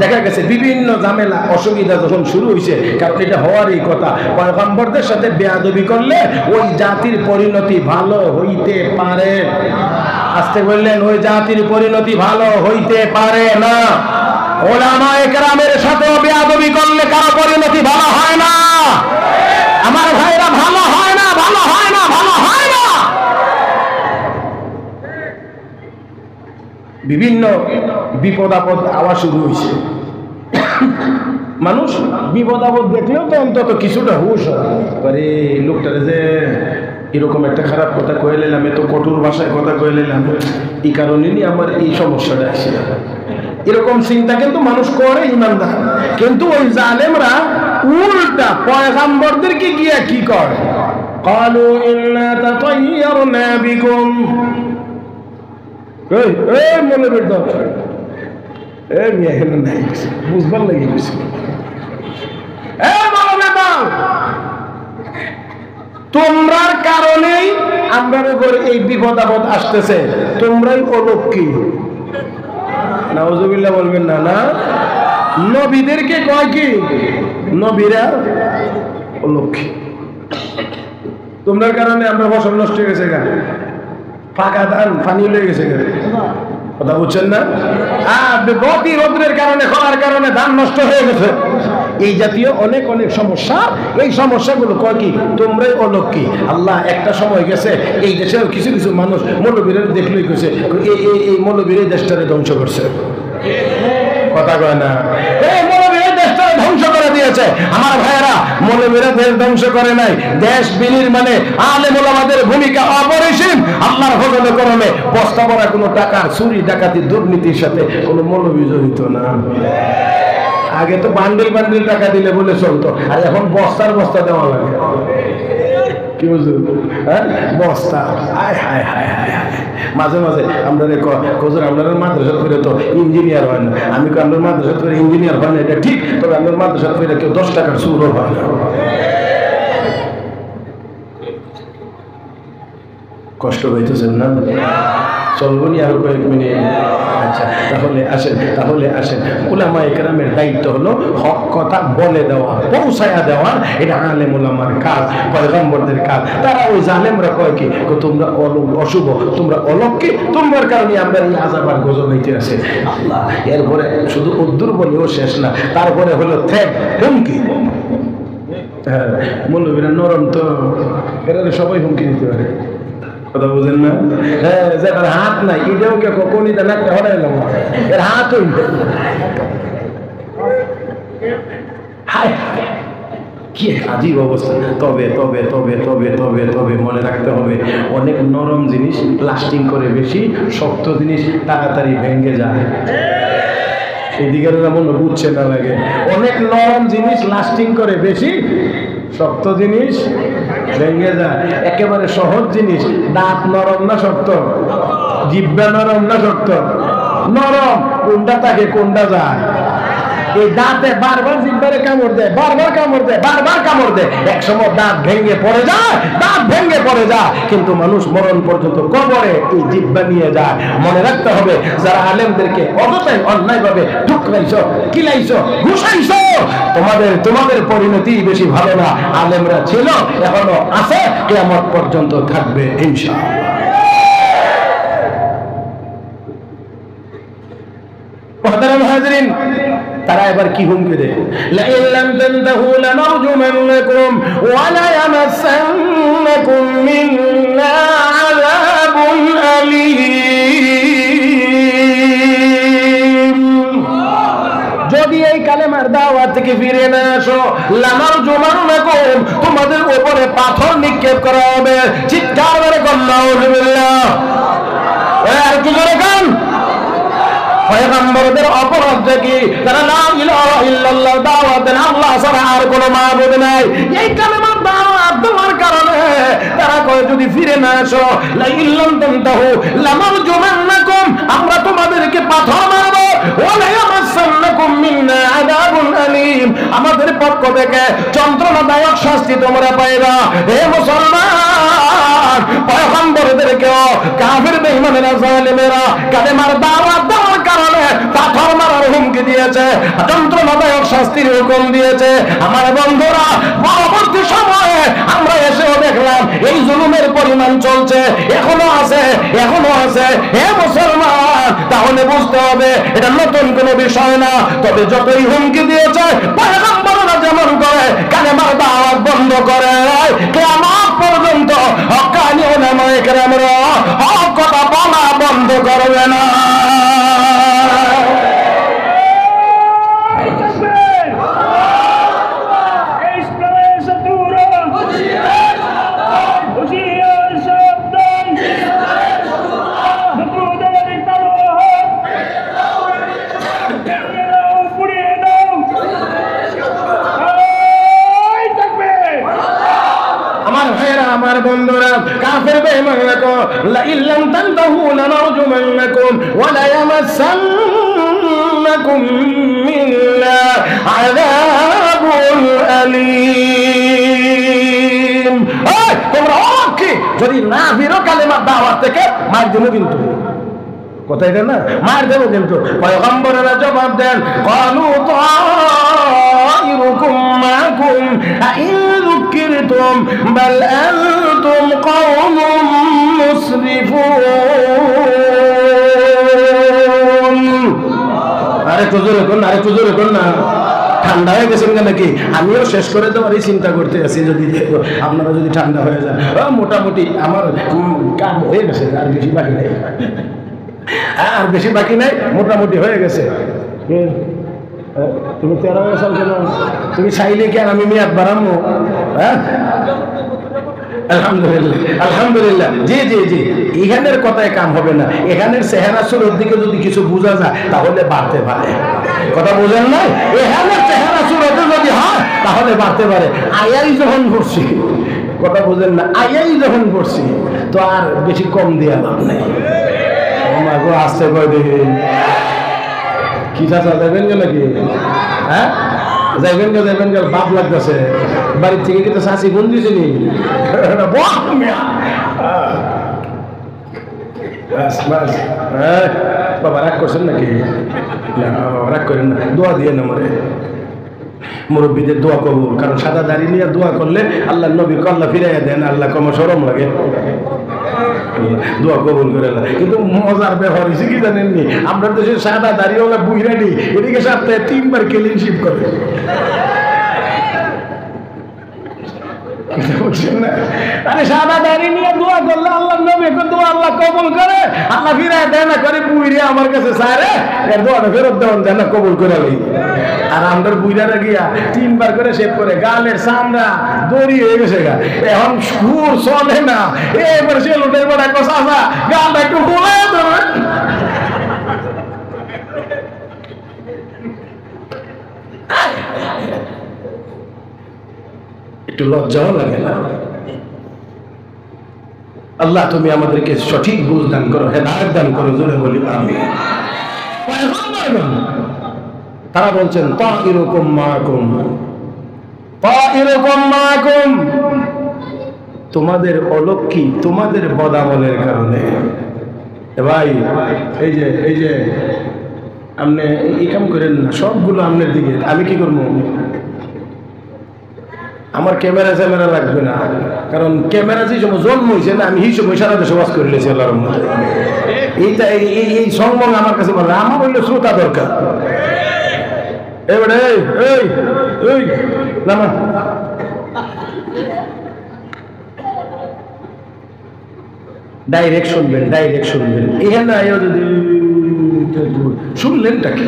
দেখা গেছে বিভিন্ন ঝামেলা অসুবিধা যখন শুরু হয়েছে, কারণ এটা হওয়ারই কথা। পয়গম্বরদের সাথে বেয়াদবি করলে ওই জাতির পরিণতি ভালো হইতে পারে। আসতে বললেন, ওই জাতির পরিণতি ভালো হইতে পারে না। ওলামায়ে কেরামের সাথে বেয়াদবি করলে কারো পরিণতি ভালো হয় না। আমার ভাইরা, ভালো হয় না, ভালো হয় না, ভালো হয় না। বিভিন্ন বিপদ আপদ আওয়া শুরু হয়েছে। মানুষ বিপদ আপদ দেখলেও তো অন্তত কিছুটা হুশ হয়, লোকটারে যে এরকম একটা খারাপ কথা কয়ে নিলাম, এত কঠোর ভাষায় কথা কয়ে নিলাম, এই কারণে আমার এই সমস্যাটা আসে। এরকম চিন্তা কিন্তু মানুষ করে ইমানদার। কিন্তু ওই জালেমরা উল্টা পয়গম্বরদেরকে গিয়া কি করে? ক্বালু ইন্না তাতায়্যারনা বিকুম। বুঝবার লাগে তোমরার কারণেই আমরার উপর এই বিপদ আপদ আসতেছে, তোমরাই অলক্ষী। নাউজুবিল্লাহ বলবেন না? না, নবীদেরকে কয় কি? নবীরা অলক্ষী। তোমরার কারণে আমরা ফসল নষ্ট হয়ে গেছে, ফাঁকা ধান পানি লেগে গেছে, কথা বুঝছেন না? রোদ্রের কারণে, খরার কারণে ধান নষ্ট হয়ে গেছে। এই জাতীয় অনেক অনেক সমস্যা, এই সমস্যাগুলো কয় কি? তোমরাই অলক্ষী। আল্লাহ একটা সময় গেছে এই দেশের কিছু কিছু মানুষ মৌলবীরা দেখলেই গেছে এই মৌলবীরা দেশটারে ধ্বংস করছে। কথা কয় না? দেশটারে ধ্বংস করে দিয়েছে। আমার ভাইয়েরা, মৌলবীরা দেশ ধ্বংস করে নাই, দেশ বিনির্মাণে আলেম ওলামাদের ভূমিকা অপরিসীম। আল্লাহর ফজলে করমে বস্তা ভরা কোনো টাকার চুরি ডাকাতি দুর্নীতির সাথে কোনো মৌলবী জড়িত না। আগে তো বান্ডিল বান্ডিল টাকা দিলে বলে চলতো, আর এখন বস্তার বস্তা দেওয়া লাগে। কি বুঝলেন? হ্যাঁ, বস্তা। হায় হায় হায় হায় হায়। মাঝে মাঝে আমরা আপনার মাদ্রাসা করে তো ইঞ্জিনিয়ার হয় না। আমি আপনার মাদ্রাসা করে ইঞ্জিনিয়ার হয় না, এটা ঠিক। তবে আপনার মাদ্রাসা করে কেউ 10 টাকার চুরও হয় না। কষ্ট হইতেছেন না? চলবো নি আরো কয়েক মিনিট? আচ্ছা, তাহলে আসেন উলামায়ে কেরামের দায়িত্ব হলো হক কথা বলে দেওয়া, পৌঁছায়া দেওয়া। এটা আলেম উলামার কাজ, পয়গম্বরদের কাজ। তারা ওই জালেমরা কয় কি? তোমরা অশুভ, তোমরা অলক্ষী, তোমার কারণে আমরা এই আযাব আর গজব হইতে আছে। আল্লাহ, এরপরে শুধু উদ্দুর বলেও শেষ না, তারপরে হলো থ্রেট, হুমকি। হ্যাঁ, মৌলবীরা নরম তো, এরা সবাই হুমকি দিতে পারে। কথা বুঝেন না? হ্যাঁ, যেটার হাত নাই এটাও কে কখনই একটা হরাইলাম, এর হাত কি আজীব অবস্থা। তবে তবে তবে তবে তবে তবে মনে রাখতে হবে, অনেক নরম জিনিস লাস্টিং করে বেশি, শক্ত জিনিস তাড়াতাড়ি ভেঙে যায়। এদিকে মনে বুঝছে না লাগে। অনেক নরম জিনিস লাস্টিং করে বেশি, শক্ত জিনিস ভেঙে যায়। একেবারে সহজ জিনিস, দাঁত নরম না শক্ত? জিহ্বা নরম না শক্ত? নরম। কোনটা থাকে কোনটা যায়? এই দাঁতে বারবার জিহ্বারে কামড় দেয়, বারবার কামড় দেয়, বারবার কামড় দেয়, একসময় দাঁত ভেঙে পড়ে যায়, দাঁত ভেঙে পড়ে যায়। কিন্তু মানুষ মরণ পর্যন্ত কবরে এই জিহ্বা নিয়ে যায়। মনে রাখতে হবে, যারা আলেমদেরকে অযথাই অন্যায়ভাবে ঠুকরাইছো, কিলাইছো, ঘুষাইছো, তোমাদের পরিণতি বেশি ভালো না। আলেমরা ছিল, এখনো আছে, কিয়ামত পর্যন্ত থাকবে ইনশাআল্লাহ। তারা এবার কি হুমকি দেয়? লা ইন লাম তানতাহু লানারজুমান্নাকুম ওয়া লা ইয়ামাসসান্নাকুম মিন্না আযাবুন আলীম। যদি এই কালেমার দাওয়াত থেকে ফিরে না আসো, লানারজুমান্নাকুম, তোমাদের উপরে পাথর নিক্ষেপ করা হবে। চিৎকার করে বলুন নাউযুবিল্লাহ। আর কি করে গান? পয়গম্বরদের অপরাধটা কি? তারা লা ইলাহা ইল্লাল্লাহ দাওয়াত দেন, আল্লাহ ছাড়া আর কোনো মাবুদ নাই। এই কালেমার দাওয়াত দেওয়ার কারণে তারা কয়, যদি ফিরে না আসো, লা ইল্লাম তানতাহু লামারজুমান্নাকুম, আমরা তোমাদেরকে পাথর মারব, ওয়া লা ইয়ামাসসান্নাকুম মিন্না আযাবুন আলীম, আমাদের পক্ষ থেকে যন্ত্রণাদায়ক শাস্তি তোমরা পাইবা। হে মুসলমান, পয়গম্বরদেরকেও কাফির বেঈমানেরা, জালেমেরা কালেমার দাওয়াত দেওয়ার কারণে পাথর মারার হুমকি দিয়েছে, যন্ত্রণাদায়ক শাস্তির হুকুম দিয়েছে। আমার বন্ধুরা, পরবর্তী সময়ে আমরা এসেও দেখলাম এই জুলুমের পরিমাণ চলছে, এখনো আছে, এখনো আছে। হে মুসলমান, তাহলে বুঝতে হবে এটা নতুন কোনো বিষয় না। তবে যতই হুমকি দিয়েছে, পয়গম্বররা যেমন করে কালেমার দাওয়াত বন্ধ করে, কিয়ামত পর্যন্ত হক্কানি উলামায়ে কেরামরা হক কথা বলা বন্ধ করবে না। আমার বন্ধুরা, কাফের বেঈমানরা কো, লা ইল্লাম তানতাহু লানারজুমান্নাকুম ওয়া লা ইয়ামাসসান্নাকুম মিন্না আযাবুন আলীম। এই তোমরা কি যদি না ফিরো কালেমার দাওয়াত থেকে, মার দেব কিন্তু, কথা এটা না, মার দেব কিন্তু। পয়গম্বরেরা জবাব দেন, ক্বালু তায়িরুকুম মাকুম আইন যুকিরতুম বাল আনতুম কওমুম মুসরিফুন। আরে জোরে কোন, আরে জোরে কোন না, ঠান্ডা হয়ে গেছেন নাকি? আমিও শেষ করে দেওয়ারই চিন্তা করতে আছি, যদি আপনারা যদি ঠান্ডা হয়ে যান। মোটামুটি আমার কাম হয়ে গেছে, আর বেশি বাকি নেই, আর বেশি বাকি নাই, মোটামুটি হয়ে গেছে। তুমি 13 বছর কেন? তুমি চাইলে কি আর আমি মেয়াদ বাড়াবো? হ্যাঁ, আলহামদুলিল্লাহ, আলহামদুলিল্লাহ। জি জি জি, এখানের কথায় কাম হবে না। এখানের চেহারা সুরের দিকে যদি কিছু বোঝা যায় তাহলে বাড়তে পারে। কথা বোঝেন নাই? এখানের চেহারা সুরতে যদি হয় তাহলে বাড়তে পারে। আয়াই যখন পড়ছি, কথা বোঝেন না, আয়াই যখন পড়ছি তো আর বেশি কম দিয়ে লাভ নেই। আসতে কয় দেখি কি চাচা যাবেন গে নাকি? হ্যাঁ, যাইবেন গে, যাইবেন গে, বাপ লাগতেছে। বাড়ির থেকে কিন্তু চাষি গুণ দিছিনি, বাবা রাগ করছেন নাকি? না, রাগ করেন না, দোয়া দিয়ে না মরে। মুরব্বীদের দোয়া কবুল, কারণ সাদা দাড়ি নিয়ে দোয়া করলে আল্লাহ নবী আল্লাহ ফিরাইয়া দেন, আল্লাহ কম সরম লাগে, দোয়া কবুল করে। কিন্তু মজার ব্যাপার হয়েছে কি জানেননি, আমরা দেশের সাদা দাড়িওয়ালা বুইরানি এদিকে সপ্তাহে 3 বার ক্লিনশিপ করে। আরে সাদা দাড়ি নিয়ে দোয়া করলে আল্লাহ নবী দোয়া আল্লাহ কবুল করে, আল্লাহ ফিরাইয়া দেয় না করে। বুইরে আমার কাছে সারে এর দোয়াটা ফেরত দেওয়ান দেয় না, কবুল করে লই। আর আমাদের বুইরারা গিয়া 3 বার করে শেভ করে, গালের চামড়া দড়ি হয়ে গেছে গা, এখন সুর চলে না। এবার সে লোটের বড় একটা চাচা গালটা একটু ফুলে ধরে, একটু লজ্জাও লাগে না? আল্লাহ তুমি আমাদেরকে সঠিক বুঝ দান করো, হেদায়েত দান করো, জোরে বলি আমিন। তারা বলছেন তাইরুকুম মাকুম, তাইরুকুম মাকুম, তোমাদের অলক্ষী, তোমাদের বদামলের কারণে। ভাই এই যে আপনি এই কাম করেন না, সবগুলো আপনার দিকে। আমি কি করবো? আমার ক্যামেরা লাগবে না, কারণ ক্যামেরা যে সময় জন্ম হয়েছে না, আমি এই সময় সারা দেশে বাস করে লেছি আল্লাহর মধ্যে। এইটা এই সংবং আমার কাছে বলে, আমার হইলে শ্রোতা দরকার। এবারে এই নামা, ডাইরেক্ট শুনবেন, ডাইরেক্ট শুনবেন। এখানে শুনলেনটা কি?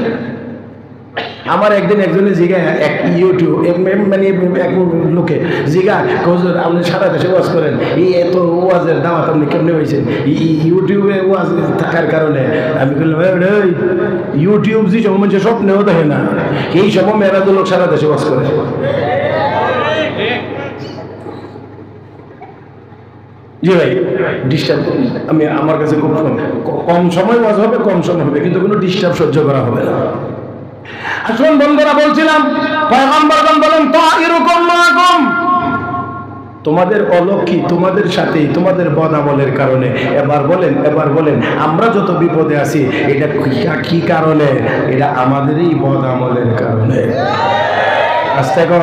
আমার একদিন একজনে জিগা, এক ইউটিউব মানে এক লোকে জিগা, হুজুর আপনি সারা দেশে ওয়াজ করেন, এই এত ওয়াজের দাওয়াত আপনি কেমনে হয়েছেন ইউটিউবে ওয়াজ থাকার কারণে? আমি বললাম ওই ইউটিউব যে সব মানুষের স্বপ্নেও দেখে না, এই সময় মেরাজ লোক সারা দেশে ওয়াজ করে। জি ভাই, ডিস্টার্ব আমি আমার কাছে খুব কম সময় ওয়াজ হবে, কম সময় হবে, কিন্তু কোনো ডিস্টার্ব সহ্য করা হবে না। আসুন বন্ধুরা, বলছিলাম পয়গম্বরগণ বলেন তাইরুকুম মাকুম, তোমাদের অলক্ষী তোমাদের সাথেই, তোমাদের বদামলের কারণে। এবার বলেন আমরা যত বিপদে আছি এটা কি কারণে? এটা আমাদেরই বদামলের কারণে। আস্তে কর,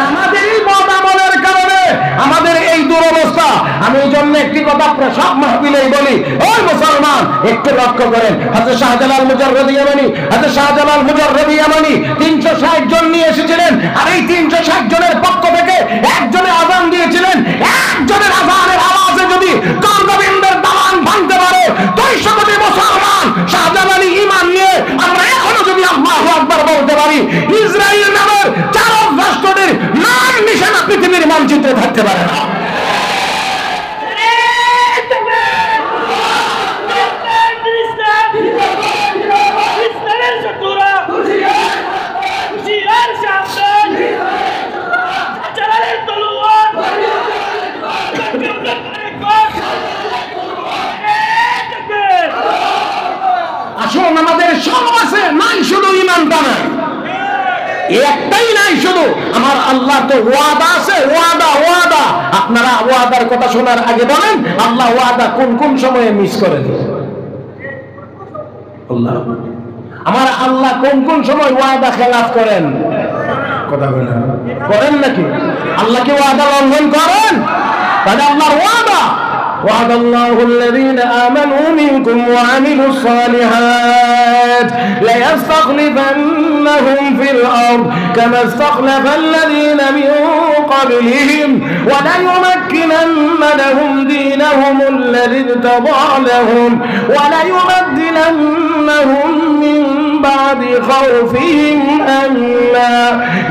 আমাদেরই বদামলের কারণে আমাদের এই দুরবস্থা। আমি এই জন্য একটি কথা সব মাহফিলেই বলি, ওই মুসলমান একটু লক্ষ্য করেন। হযরত শাহজালাল মুজাররদি ইয়ামানি 360 জন নিয়ে এসেছিলেন, আর এই 360 জনের পক্ষ থেকে একজনে আযান দিয়েছিলেন। একজনের আযানের আওয়াজে যদি গর্গবিন্দের দালান ভাঙতে পারে, 200 কোটি মুসলমান শাহজালালি ঈমান নিয়ে আমরা এখনো যদি আল্লাহু আকবার বলতে পারি, ইসরায়েল নামের চারক রাষ্ট্রটির নাম নিশানা পৃথিবীর মানচিত্রে থাকতে পারে না। আসুন, আমাদের সব আছে, নাই শুধু ঈমানটা নাই, একটাই নাই শুধু। আমার আল্লাহ তো ওয়াদা আছে, ওয়াদা। আপনারা ওয়াদার কথা শোনার আগে বলেন, আল্লাহ ওয়াদা কোন কোন সময়ে মিস করেন? আমার আল্লাহ কোন কোন সময় ওয়াদা খেলাফ করেন? কথা বলেন, করেন নাকি? আল্লাহ কি ওয়াদা লঙ্ঘন করেন? তাহলে আল্লাহর ওয়াদা, وعد الله الذين آمنوا منكم وعملوا الصالحات ليستخلفنهم في الأرض كما استخلف الذين من قبلهم وليمكنن لهم دينهم الذي ارتضى لهم وليبدلنهم من بعد خوفهم أمنا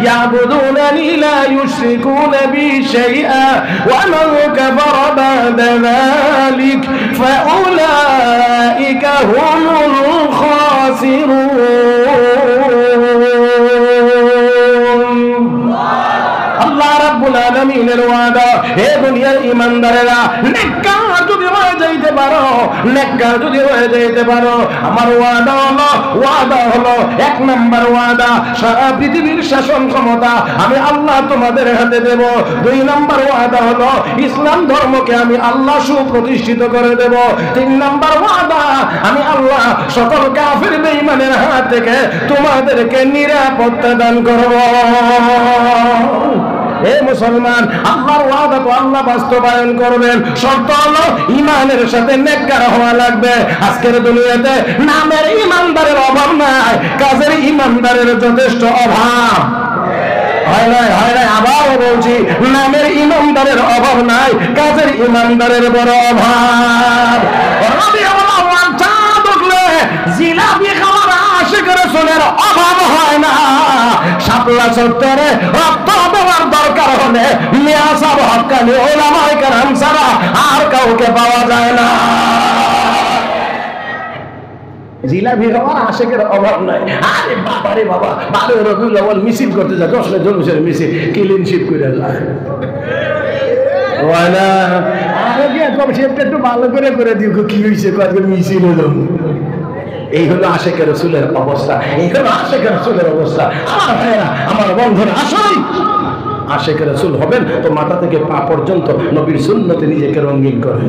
يعبدونني لا يشركون بي شيئا ومن كفر بعد ذلك فأولئك هم الخاسرون। আল্লাহ রাব্বুল আলামিনের ওয়াদা, হে দুনিয়ার ঈমানদারেরা, নেককার যদি হয়ে যাইতে পারো, আমার ওয়াদা হলো 1 নাম্বার ওয়াদা, সারা পৃথিবীর শাসন ক্ষমতা আমি আল্লাহ তোমাদের হাতে দেব। 2 নাম্বার ওয়াদা হলো ইসলাম ধর্মকে আমি আল্লাহ সুপ্রতিষ্ঠিত করে দেব। 3 নাম্বার ওয়াদা, আমি আল্লাহ সকল কাফির বেঈমানের হাত থেকে তোমাদেরকে নিরাপত্তা দান করব। হে মুসলমান, আল্লাহর ওয়াদা তো আল্লাহ বাস্তবায়ন করবেন, শর্ত হলো ঈমানের সাথে নেককার হওয়া লাগবে। আজকের দুনিয়াতে নামের ঈমানদারের অভাব নাই, কাজের ঈমানদারের যথেষ্ট অভাব। হয় নাই? আবারও বলছি, নামের ঈমানদারের অভাব নাই, কাজের ঈমানদারের বড় অভাব। জিলাপি খাওয়ার আশিকের রাসূলের অভাব হয় না। শাপলা চত্বরে রক্ত দেওয়ার দরকার হলে মিয়া সাহেব হক্কানি ওলামায়ে কেরাম ছাড়া আর কাউকে পাওয়া যায় না। জিলাপি খাওয়ার আশিকের অভাব নাই। আরে বাবা রে বাবা, 12 রবিউল আউয়াল মিছিল করতে যায়, 10 জুলুসের মিছিল, ক্লিন শিট করে যায়। ওয়ালা আরে কি একটু ভালো করে দিও, কি হইছে? কত মিছিল হলো এই হলো আশিকে রাসূলের অবস্থা, এই হলো আশিকে রাসূলের অবস্থা। আমার ভাইরা, আমার বন্ধুরা, আসুন আশিকে রাসূল হবেন তো মাথা থেকে পা পর্যন্ত নবীর সুন্নতে নিজেকে রঙিন করেন।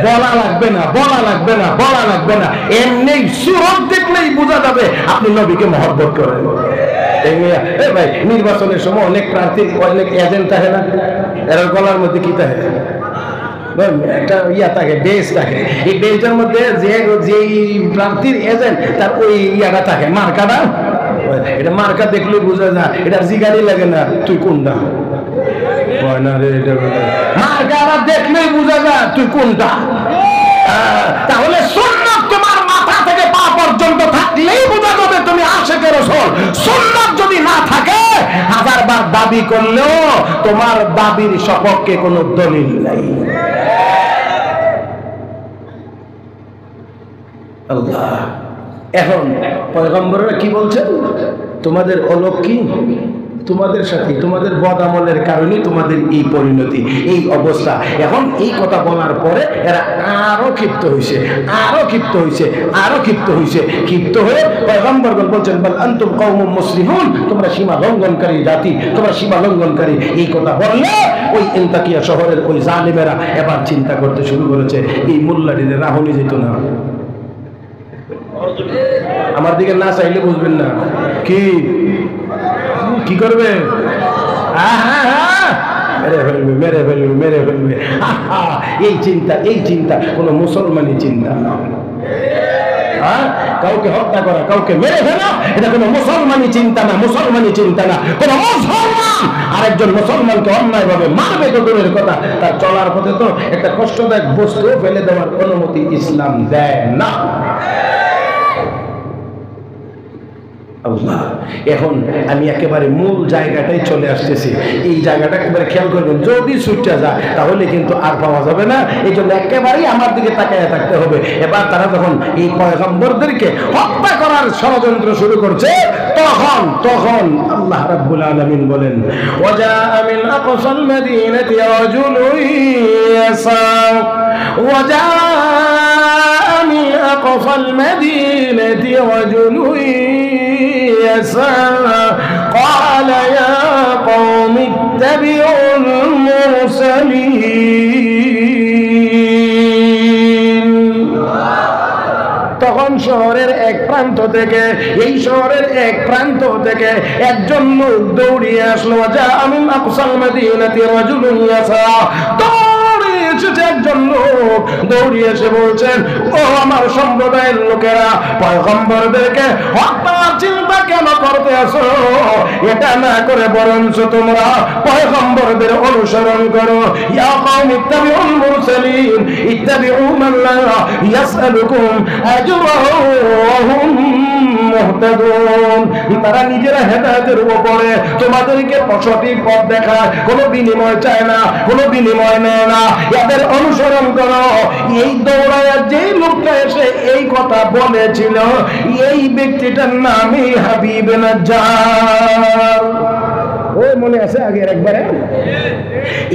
বলা লাগবে না, বলা লাগবে না, বলা লাগবে না, এমনি সুরত দেখলেই বোঝা যাবে আপনি নবীকে মহব্বত করেন। ভাই, নির্বাচনের সময় অনেক প্রার্থী, অনেক এজেন্ট থাকে না, এর গলার মধ্যে কি থাকে, একটা ইয়া থাকে, বেজ থাকে। এই বেজটার মধ্যে যে প্রার্থীর এজেন্ট তার ওই ইয়াটা থাকে, মার্কাটা। এটা মার্কা দেখলে বোঝা যায়, এটা জিগারি লাগে না তুই কোনটা, মার্কাটা দেখলেই বোঝা যায় তুই কোনটা। তাহলে সুন্নাত তোমার মাথা থেকে পা পর্যন্ত থাকলেই বোঝা যাবে তুমি আশিকে রাসূল। সুন্নাত যদি না থাকে, হাজারবার দাবি করলেও তোমার দাবির সপক্ষে কোনো দলিল নাই। আল্লাহ, এখন পয়গম্বররা কি বলছেন? তোমাদের অলক্ষী, তোমাদের সাথে তোমাদের বদ আমলের কারণে তোমাদের এই পরিণতি, এই অবস্থা। এখন এই কথা বলার পরে এরা আরো ক্ষিপ্ত হয়েছে, আরো ক্ষিপ্ত হয়েছে, আরো ক্ষিপ্ত হয়েছে। ক্ষিপ্ত হয়ে পয়গম্বরগণ বলছেন, বল আনতুম কওমুম মুসলিহুন, তোমরা সীমা লঙ্ঘনকারী জাতি, তোমরা সীমা লঙ্ঘনকারী। এই কথা বললে ওই এন্তাকিয়া শহরের ওই জালিমেরা এবার চিন্তা করতে শুরু করেছে, এই মোল্লাটিদের রাহুনি যেত না। আমার দিকে না চাইলে বুঝবেন না, কি কি করবে? মেরে ফেলবে, মেরে ফেলবে, মেরে ফেলবে। এই চিন্তা, এই চিন্তা কোন মুসলমানি চিন্তা না। কাউকে হত্যা করা, কাউকে মেরে ফেলা, এটা কোনো মুসলমানি চিন্তা না, মুসলমানি চিন্তা না। কোন মুসলমান আরেকজন মুসলমানকে অন্যায় ভাবে মারবে তো দূরের কথা, তার চলার পথে তো একটা কষ্টদায়ক বস্তু ফেলে দেওয়ার অনুমতি ইসলাম দেয় না। আল্লাহ, এখন আমি একেবারে মূল জায়গাটাই চলে আসতেছি। এই জায়গাটা একেবারে খেয়াল করবেন, যদি ছুটে যায় তাহলে কিন্তু আর পাওয়া যাবে না। এই জন্য একেবারেই আমার দিকে তাকিয়ে থাকতে হবে। এবার তারা যখন এই পয়গম্বরদেরকে হত্যা করার ষড়যন্ত্র শুরু করছে, তখন আল্লাহ রাব্বুল আলামিন বলেন, ওয়াজাআ মিন আকসাল মাদিনাতি রাজুলুন ইয়াসা, ওয়াজাআ মিন আকসাল মাদিনাতি রাজুলুন قال يا قوم اتبعوا المرسلين। তখন শহরের এক প্রান্ত থেকে, এই শহরের এক প্রান্ত থেকে একজন লোক দৌড়িয়ে আসলো। যা আমিন আকসাল মাদিনাতি রাজুলুন ইয়াসা, একজন লোক দৌড়িয়ে এসে বলছেন, ও আমার সম্প্রদায়ের লোকেরা, পয়গম্বরদেরকে হত্যার চিন্তা কেন করতে আসো? এটা না করে বরঞ্চ তোমরা পয়গম্বরদের অনুসরণ করো। ইয়া কওম ইত্তাবিউল মুরসালিন ইত্তাবিউ মান লা ইয়াসআলুকুম আজরাহু ওয়া হুম মুহতাদুন। তারা নিজেরা হেদায়েতের উপরে তোমাদেরকে সঠিক পথ দেখায়, কোনো বিনিময় চায় না, কোনো বিনিময় নেয় না, এদের অনুসরণ করো। এই দৌড়ায় যেই লোকটা এসে এই কথা বলেছিল, এই ব্যক্তিটার নামই হাবিব নাজ্জার। ওই মনে আছে আগের একবারে?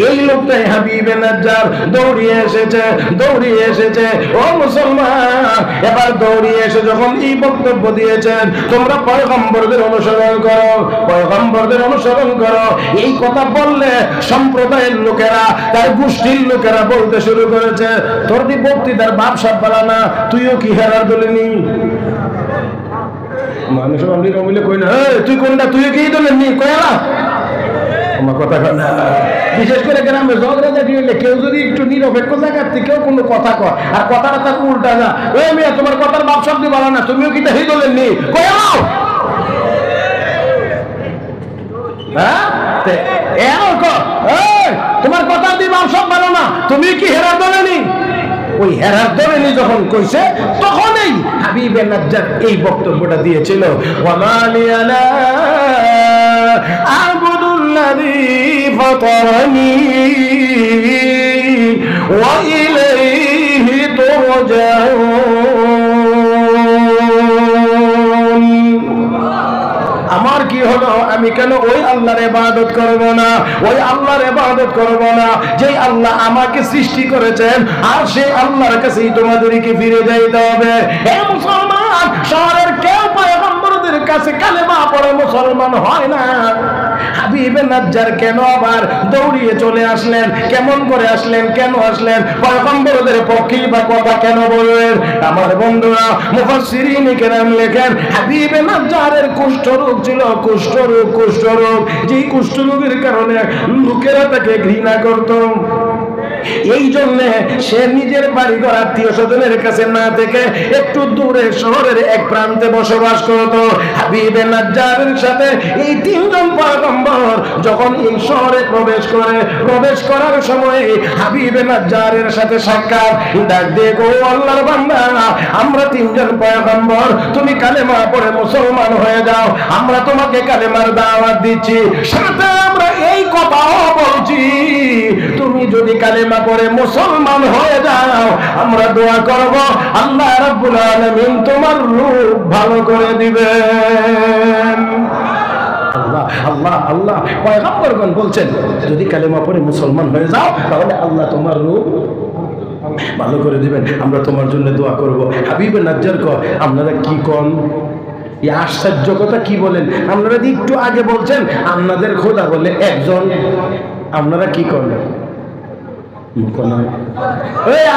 এই লোকটাই হাবিবে নাজ্জার দৌড়িয়ে এসেছে, দৌড়িয়ে এসেছে। ও মুসলমান, এবার দৌড়িয়ে এসে যখন এই বক্তব্য দিয়েছেন, তোমরা পয়গম্বরদের অনুসরণ করো, পয়গম্বরদের অনুসরণ করো, এই কথা বললে সম্প্রদায়ের লোকেরা, তার গোষ্ঠীর লোকেরা বলতে শুরু করেছে, তোর দি বক্তৃতার বাপ সাপ বলা না, তুইও কি হেরার দলিনি? মানুষ মিলে কই না, তুই কোনটা, তুই কি দলের নি কয়লা আমার কথা না। বিশেষ করে গ্রামে ঝগড়া জাতি হইলে কেউ যদি একটু নিরপেক্ষ জায়গার থেকেও কোনো কথা কয়, আর কথাটা তার উল্টা না, ওই মেয়ে তোমার কথার বাপ শব্দ বলা না, তুমিও কি সেই দলের নি কয়াও? হ্যাঁ, তোমার কথা দিয়ে বাপ সব ভালো না, তুমি কি হেরার দলে নি? ওই হেরার দলেনি যখন কইছে, তখনই হাবিবে নাজ্জার এই বক্তব্যটা দিয়েছিল, ওয়ামালিয়া লা আ'বুদুল্লাযী ফাতারানি ওয়া ইলাইহি তুরজাউন। আমার কি হলো, আমি আমি কেন ওই আল্লাহর ইবাদত করব না? ওই আল্লাহর ইবাদত করব না যেই আল্লাহ আমাকে সৃষ্টি করেছেন, আর সেই আল্লাহর কাছেই তোমাদেরকে ফিরে যাইতে হবে। হে মুসলমান, শহরের কেউ পয়গম্বরদের কাছে কালেমা পড়ে মুসলমান হয় না। হাবিবে নাজ্জার কেন আবার দৌড়িয়ে চলে আসলেন? কেমন করে আসলেন? কেন আসলেন? পয়গম্বরদের পক্ষেই বা কথা কেন বললেন? আমার বন্ধুরা, মুফাসসিরিন কেরাম লেখেন, হাবিবে নাজ্জারের কুষ্ঠরোগ ছিল। কুষ্ঠরোগ, যেই কুষ্ঠরোগের কারণে লোকেরা তাকে ঘৃণা করত। এই জন্য সে নিজের বাড়িঘর আত্মীয় স্বজনের কাছে না থেকে একটু দূরে শহরের এক প্রান্তে বসবাস করত। হাবিবে নাজ্জারের সাথে এই তিনজন পয়গম্বর যখন এই শহরে প্রবেশ করার সময় হাবিবে নাজ্জারের সাথে সাক্ষাৎ, ডাক দিয়ে গো আল্লাহর বান্দা, আমরা তিনজন পয়গম্বর, তুমি কালেমা পড়ে মুসলমান হয়ে যাও, আমরা তোমাকে কালেমার দাওয়াত দিচ্ছি, সাথে আমরা এই কথাও বলছি তুমি যদি কালেমা পড়ে মুসলমান হয়ে যাও, আমরা দোয়া করব আল্লাহ রাব্বুল আলামিন তোমার রূপ ভালো করে দিবেন। আল্লাহ আল্লাহ আল্লাহ, পয়গম্বরগণ বলছেন যদি কালেমা পড়ে মুসলমান হয়ে যাও তাহলে আল্লাহ তোমার রূপ ভালো করে দিবেন, আমরা তোমার জন্য দোয়া করব। হাবিবে নাজ্জার কয়, আপনারা কি কোন? এই আশ্চর্য কথা কি বলেন? আপনারা একটু আগে বলছেন আপনাদের খোদা বলে একজন, আপনারা কি করেন?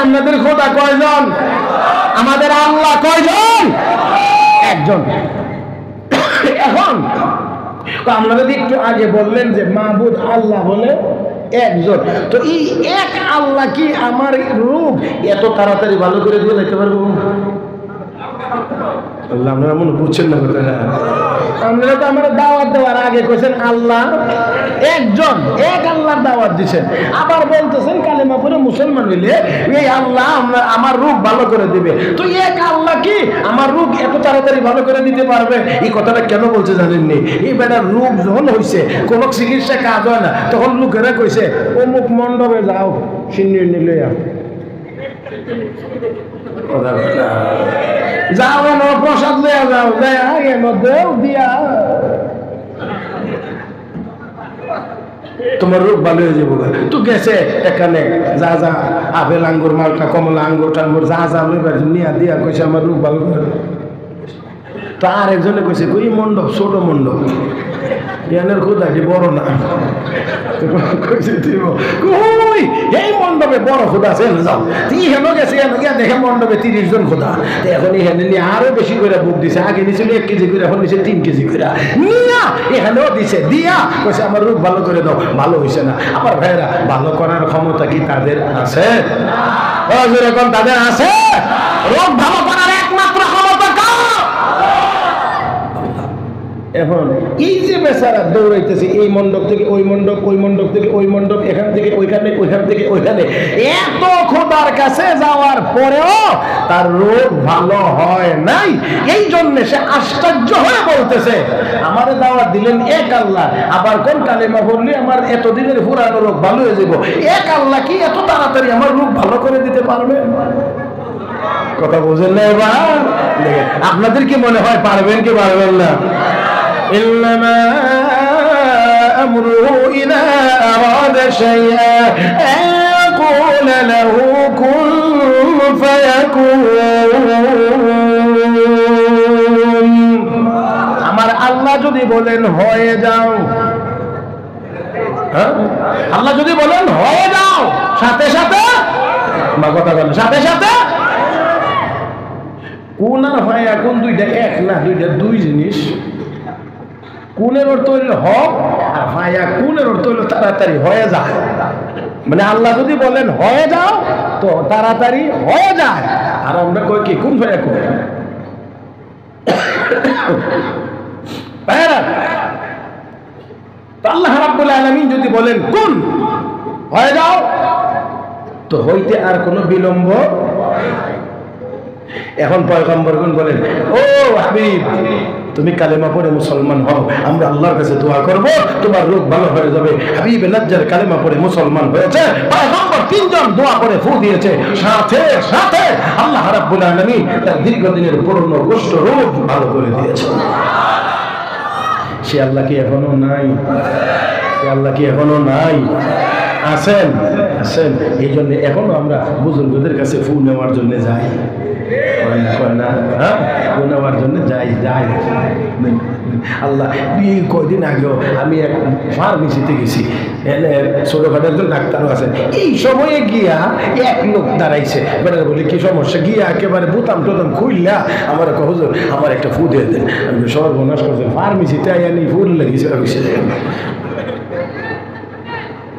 আপনাদের খোদা কয়জন? আমাদের আল্লাহ কয়জন? একজন। এখন আপনারা একটু আগে বললেন যে মাহবুদ আল্লাহ বলে একজন, তো এই এক আল্লাহ কি আমার রূপ এত তাড়াতাড়ি ভালো করে দিয়ে দিতে পারবো? আপনারা মনে বুঝছেন না কথা না? আপনারা তো আমার দাওয়াত দেওয়ার আগে কইছেন আল্লাহ একজন, এক আল্লাহর দাওয়াত দিচ্ছেন, আবার বলতেছেন কালেমা পড়ে মুসলমান হইলে এই আল্লাহ আমার রূপ ভালো করে দিবে। তো এক আল্লাহ কি আমার রূপ এত তাড়াতাড়ি ভালো করে দিতে পারবে? এই কথাটা কেন বলছে জানেননি? এই বেটার রূপ যখন হয়েছে, কোনো চিকিৎসা কাজ হয় না, তখন লোকেরা কইছে অমুক মণ্ডপে যাও, সিন্নি নিলে যাও না, প্রসাদ লইয়া যাও, এর মধ্যে দিয়া তোমার রোগ ভালো হয়ে যাবো। তো গেছে এখানে যা আপেল আঙ্গুর, মালটা, কমলা, আঙ্গুর টাঙ্গুর যা লইবার নিয়া দিয়া কইছে আমার রোগ ভালো করে। তো আর একজনে কইছে ওই মণ্ডপ ছোট মণ্ডপ, জ্ঞানের খোদাটি বড় না, এই মণ্ডপে বড় খোদা আছে, যাও হেন গেছে দেখে মণ্ডপে 30 জন খোদা। এখন এখানে নিয়ে আরো বেশি করে বুক দিছে, আগে নিয়েছিল 1 কেজি করে, এখন নিচে 3 কেজি করে নিয়া এখানেও দিছে, দিয়া কইছে আমার রোগ ভালো করে দাও। ভালো হয়েছে না। আমার ভাইয়েরা, ভালো করার ক্ষমতা কি তাদের আছে? এখন তাদের আছে? রোগ ভালো করার একমাত্র ক্ষমতা কার? এখন এই যে বেচারা দৌড়াইতেছে এই মণ্ডপ থেকে ওই মণ্ডপ, ওই মণ্ডপ থেকে ওই মণ্ডপ, এখান থেকে ওইখানে, ওইখান থেকে ওইখানে, এত খোদার কাছে যাওয়ার পরেও তার রোগ ভালো হয় নাই। এই জন্য সে আশ্চর্য হয়ে বলতেছে আমারে দাওয়াত দিলেন এক আল্লাহ, আবার কোন কালেমা বললে আমার এতদিনের পুরানো রোগ ভালো হয়ে যাব, এক আল্লাহ কি এত তাড়াতাড়ি আমার রোগ ভালো করে দিতে পারবে? কথা বুঝেন না? এবার আপনাদের কি মনে হয় পারবেন কি পারবেন না? إنما أمره إذا أراد شيئا أن يقول له كن فيكون। আমার আল্লাহ যদি বলেন হয়ে যাও, আল্লাহ যদি বলেন হয়ে যাও, সাথে সাথে বা কথা বলেন সাথে সাথে। কোন আর হয় এখন দুইটা এক না, দুইটা দুই জিনিস। কুনের অর্থ হইল হক, আর ভাইয়া কুনের অর্থ হইল তাড়াতাড়ি হয়ে যায়। মানে আল্লাহ যদি বলেন হয়ে যাও তো তাড়াতাড়ি হয়ে যায়, আর আমরা কই কি কোন ভাইয়া কোন। আল্লাহ রাব্বুল আলামিন যদি বলেন কোন হয়ে যাও, তো হইতে আর কোনো বিলম্ব। এখন পয়গম্বরগণ বলেন ও হাবিব, তুমি কালেমা পড়ে মুসলমান হও, আমরা আল্লাহর কাছে দোয়া করব, তোমার রোগ ভালো হয়ে যাবে। হাবিব নাজ্জার কালেমা পড়ে মুসলমান হয়েছে, পয়গম্বর 3 জন দোয়া করে ফু দিয়েছে, সাথে সাথে আল্লাহ রাব্বুল আলামিন তার দীর্ঘদিনের পুরনো কুষ্ঠ রোগ ভালো করে দিয়েছে। সে আল্লাহ কি এখনো নাই? সে আল্লাহ কি এখনো নাই? আছেন, আছেন। এই জন্য এখনো আমরা বুজুর্গদের কাছে ফু নেওয়ার জন্য যাই, না হ্যাঁ, ফু নেওয়ার জন্য যাই। আল্লাহ, কয়দিন আগেও আমি এক ফার্মেসিতে গেছি, ছোটখাটো একজন ডাক্তারও আছে। এই সময়ে গিয়া এক লোক দাঁড়াইছে, বেটার বলি কি সমস্যা, গিয়া একেবারে বোতাম টোতাম খুললা আমার হুজুর আমার একটা ফু দিয়ে দেন। আমি সর্বনাশ করছেন, ফার্মেসিতে আইনি ফুল লেগেছে।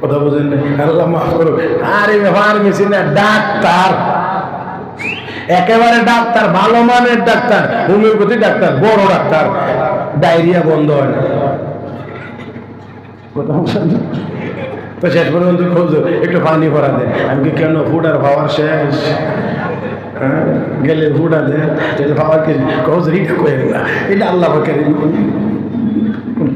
কথা বোঝেন না? আল্লাহ মাফ করুন। আরে ফার্মেসি না, ডাক্তার, একেবারে ডাক্তার, ভালো মানের ডাক্তার, হোমিওপ্যাথি ডাক্তার, বড় ডাক্তার। ডায়রিয়া বন্ধ হয় না। তো শেষ পর্যন্ত খোঁজ একটু পানি ভরা দেন। আমি কি কেন ফুটার পাওয়ার শেষ, গেলে ফুটা দেন পাওয়ার কে খোঁজ রিটা করে না, এটা আল্লাহ পাকের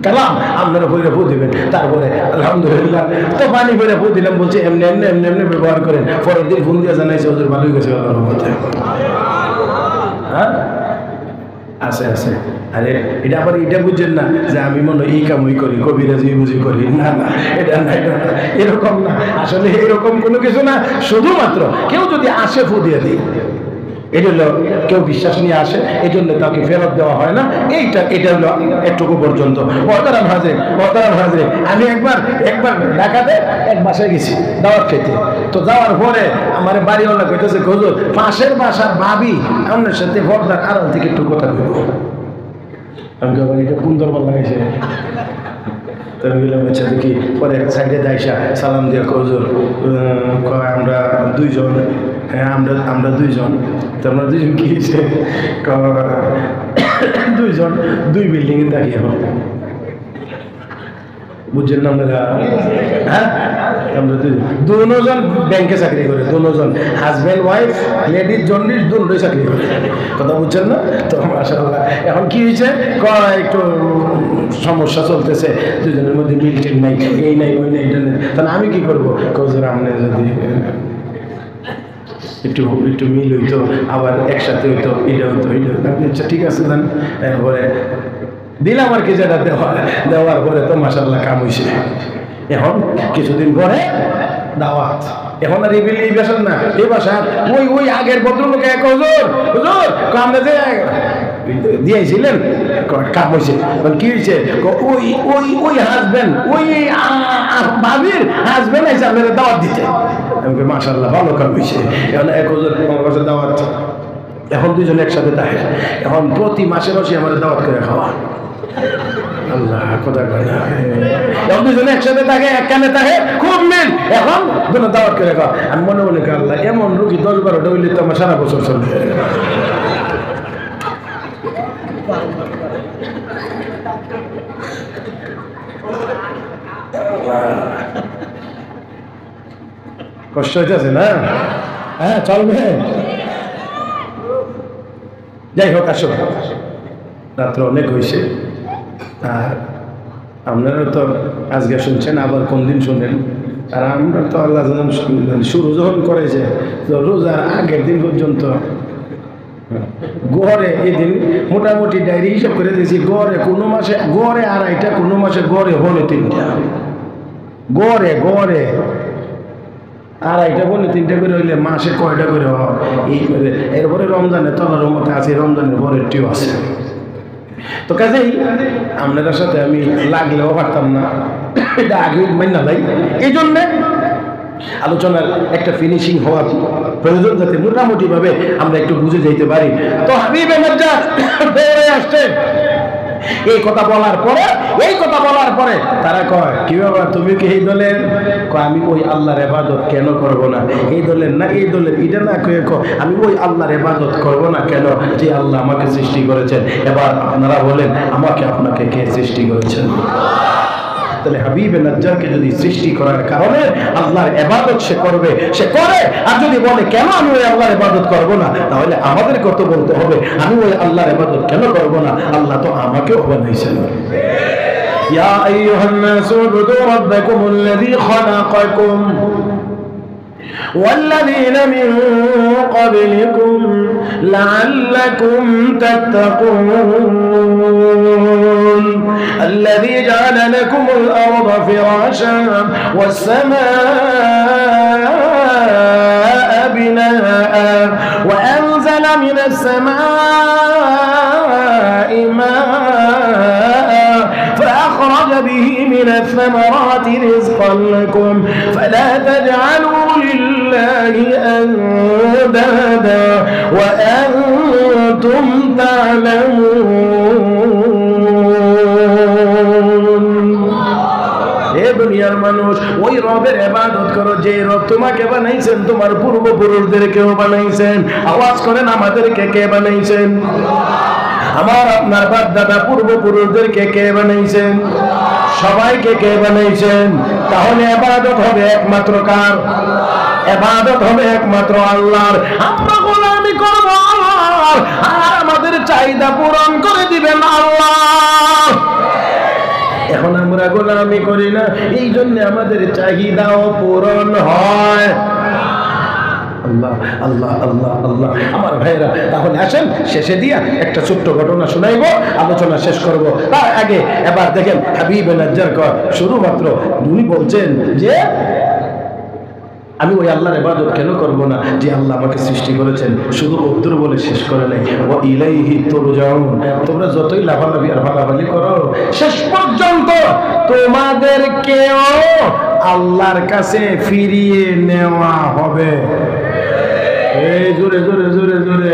কালাম। আপনারা বইটা ফু দিবেন, তারপরে আলহামদুলিল্লাহ তো পানি বইটা ফু দিলাম, বলছে এমনি এমনি এমনি এমনি ব্যবহার করেন। পরের দিন ফোন দিয়ে জানাইছে ওদের ভালোই গেছে আল্লাহর মধ্যে। হ্যাঁ আছে আছে। আরে এটা আবার এটা বুঝছেন না যে আমি মনে হয় এই কামই করি, কবিরাজি বুঝি করি, না না, এটা না, এটা না, এরকম না। আসলে এরকম কোনো কিছু না, শুধুমাত্র কেউ যদি আসে ফু দিয়ে দিই, এটা হলো কেউ বিশ্বাস নিয়ে আসে, এই জন্য তাকে ফেরত দেওয়া হয় না। এটা হলো একটুকু পর্যন্ত। মহতারাম হাজরে, আমি একবার ঢাকাতে এক বাসায় গেছি দাওয়াত খেতে। তো যাওয়ার পরে আমার বাড়িওয়ালা কইতেছে, হুজুর পাশের বাসার ভাবি আপনার সাথে পর্দার আড়াল থেকে একটু কথা বলব। আমি কেবল এটা কোন দরবার লাগাইছে, দেখি পরে এক সাইডে দাইসা সালাম দিয়া হুজুর আমরা দুইজন। হ্যাঁ আমরা দুইজন। তো আমরা দুইজন কি হয়েছে, দুইজন দুই বিল্ডিং এ দাঁড়িয়ে হব, বুঝছেন না আপনারা? হ্যাঁ, আমরা দুজন ব্যাংকে চাকরি করে, দুজন হাজব্যান্ড ওয়াইফ, লেডিস জন্ডিস দুটোই চাকরি করে। কথা বুঝছেন না? তো মাশাআল্লাহ এখন কি হয়েছে, একটু সমস্যা চলতেছে, দুজনের মধ্যে মিল ঠিক নাই, এই নাই ওই নাই, এটা নেই। তাহলে আমি কি করবো, কজোর আপনি যদি একটু মিল হইতো, আবার একসাথে হইতো, এটা হইতো, আচ্ছা ঠিক আছে দেন। এরপরে দিলাম আর কি, যেটা দেওয়ার পরে তো মাশাআল্লাহ কাম হয়েছে। এখন কিছুদিন পরে দাওয়াত, এখন আর এই বাসার না, এই বাসার ওই আগের ভদ্রলোক এক হুজুর আমরা যে দিয়েছিলেন কাম হয়েছে। কি হয়েছে, ওই হাজবেন্ড, ওই ভাবির হাজবেন্ড এসে আপনাদের দাওয়াত দিতে। আমি মাশাআল্লাহ ভালো কাম হয়েছে। এখন এক হুজুর আমার কাছে দাওয়াত, এখন দুইজন একসাথে থাকে, এখন প্রতি মাসে মাসে আমাদের দাওয়াত করে খাওয়া। আল্লাহ কথা কয় না, এখন দুজনে একসাথে থাকে, একখানে থাকে, খুব মিল, এখন দুটো দাওয়াত করে খাওয়া। আমি মনে মনে করি আল্লাহ এমন রুগী 10-12টা হইলে তো আমার সারা বছর চলবে। কষ্ট হইতেছে না? হ্যাঁ চলবে, যাই হোক আসো, রাত্র অনেক হয়েছে। আর আপনারা তো আজকে শুনছেন, আবার কোন দিন শুনেন। আর আমরা তো আল্লাহ শুরু যখন করেছে, রোজার আগের দিন পর্যন্ত গড়ে এদিন মোটামুটি ডায়েরি হিসাব করে দিয়েছি, গড়ে কোনো মাসে গড়ে 2.5টা, কোনো মাসে গড়ে হলে 3টা, গড়ে 2.5টা বলে 3টা করে হইলে মাসে কয়টা করে হয়। এরপরে রমজানে তলার মতো আছে, রমজানের পরেরটিও আছে। তো কাজেই আপনাদের সাথে আমি লাগলেও পারতাম না, এটা আগে মাইনা লাই। এই জন্যে আলোচনার একটা ফিনিশিং হওয়ার প্রয়োজন, যাতে মোটামুটি ভাবে আমরা একটু বুঝে যেতে পারি। তো হাবিবে মজ্জাদ দৌড়ে আসছে এই কথা বলার পরে তারা কয়, কি বাবা তুমি কি এই দলের? আমি ওই আল্লাহর ইবাদত কেন করব না? এই দলের না, এই দলের এটা না কয়ে আমি ওই আল্লাহর ইবাদত করব না কেন, যে আল্লাহ আমাকে সৃষ্টি করেছেন। এবার আপনারা বলেন, আমাকে আপনাকে কে সৃষ্টি করেছেন? তাহলে হাবিবে নাজ্জারকে যদি সৃষ্টি করার কারণে আল্লাহর ইবাদত সে করবে, সে করে। আর যদি বলে কেন আমি ওই আল্লাহর ইবাদত করব না, তাহলে আমাদের কত বলতে হবে, আমি ওই আল্লাহর ইবাদত কেন করব না? আল্লাহ তো আমাকেও বানাইছেন। ইয়া আইয়ুহান নাসু উবুদু রাব্বাকুমুল্লাযী খালাকাকুম والذين من قبلكم لعلكم تتقون الذي جعل لكم الأرض فراشا والسماء بناء وأنزل من السماء ماء فأخرج به من الثمرات رزقا لكم فلا تجعلوا لله أندادا وأنتم تعلمون দুনিয়ার মানুষ ওই রবের ইবাদত করো যে রব তোমাকে বানাইছেন, তোমার পূর্বপুরুষদেরকেও বানাইছেন। আওয়াজ করেন আমাদেরকে কে বানাইছেন? আমার আপনার বাপ দাদা পূর্বপুরুষদেরকে কে বানাইছেন? সবাইকে কে বানাইছেন? তাহলে ইবাদত হবে একমাত্র কার? ইবাদত হবে একমাত্র আল্লাহর। আমরা গোলামি করব আল্লাহর, আর আমাদের চাহিদা পূরণ করে দিবেন আল্লাহ। এখন আমরা গোলামি করি না, এই জন্য আমাদের চাহিদাও পূরণ হয়। আল্লাহ আল্লাহ আল্লাহ আল্লাহ। আমার ভাইরা, তাহলে আসেন শেষে দিয়া একটা ছোট্ট ঘটনা শোনাইব, আলোচনা শেষ করব। তার আগে এবার দেখেন হাবিব নাজ্জার শুধুমাত্র উনি বলছেন যে আমি ওই আল্লাহর ইবাদত কেন করব না যে আল্লাহ আমাকে সৃষ্টি করেছেন। শুধু উত্তর বলে শেষ করে নাই, ওয়া ইলাইহি তুরজাউন। তোমরা যতই লাফালাফি আর ফালাফালি করো, শেষ পর্যন্ত তোমাদেরকেও আল্লাহর কাছে ফিরিয়ে নেওয়া হবে। এই জোরে জোরে জোরে জোরে।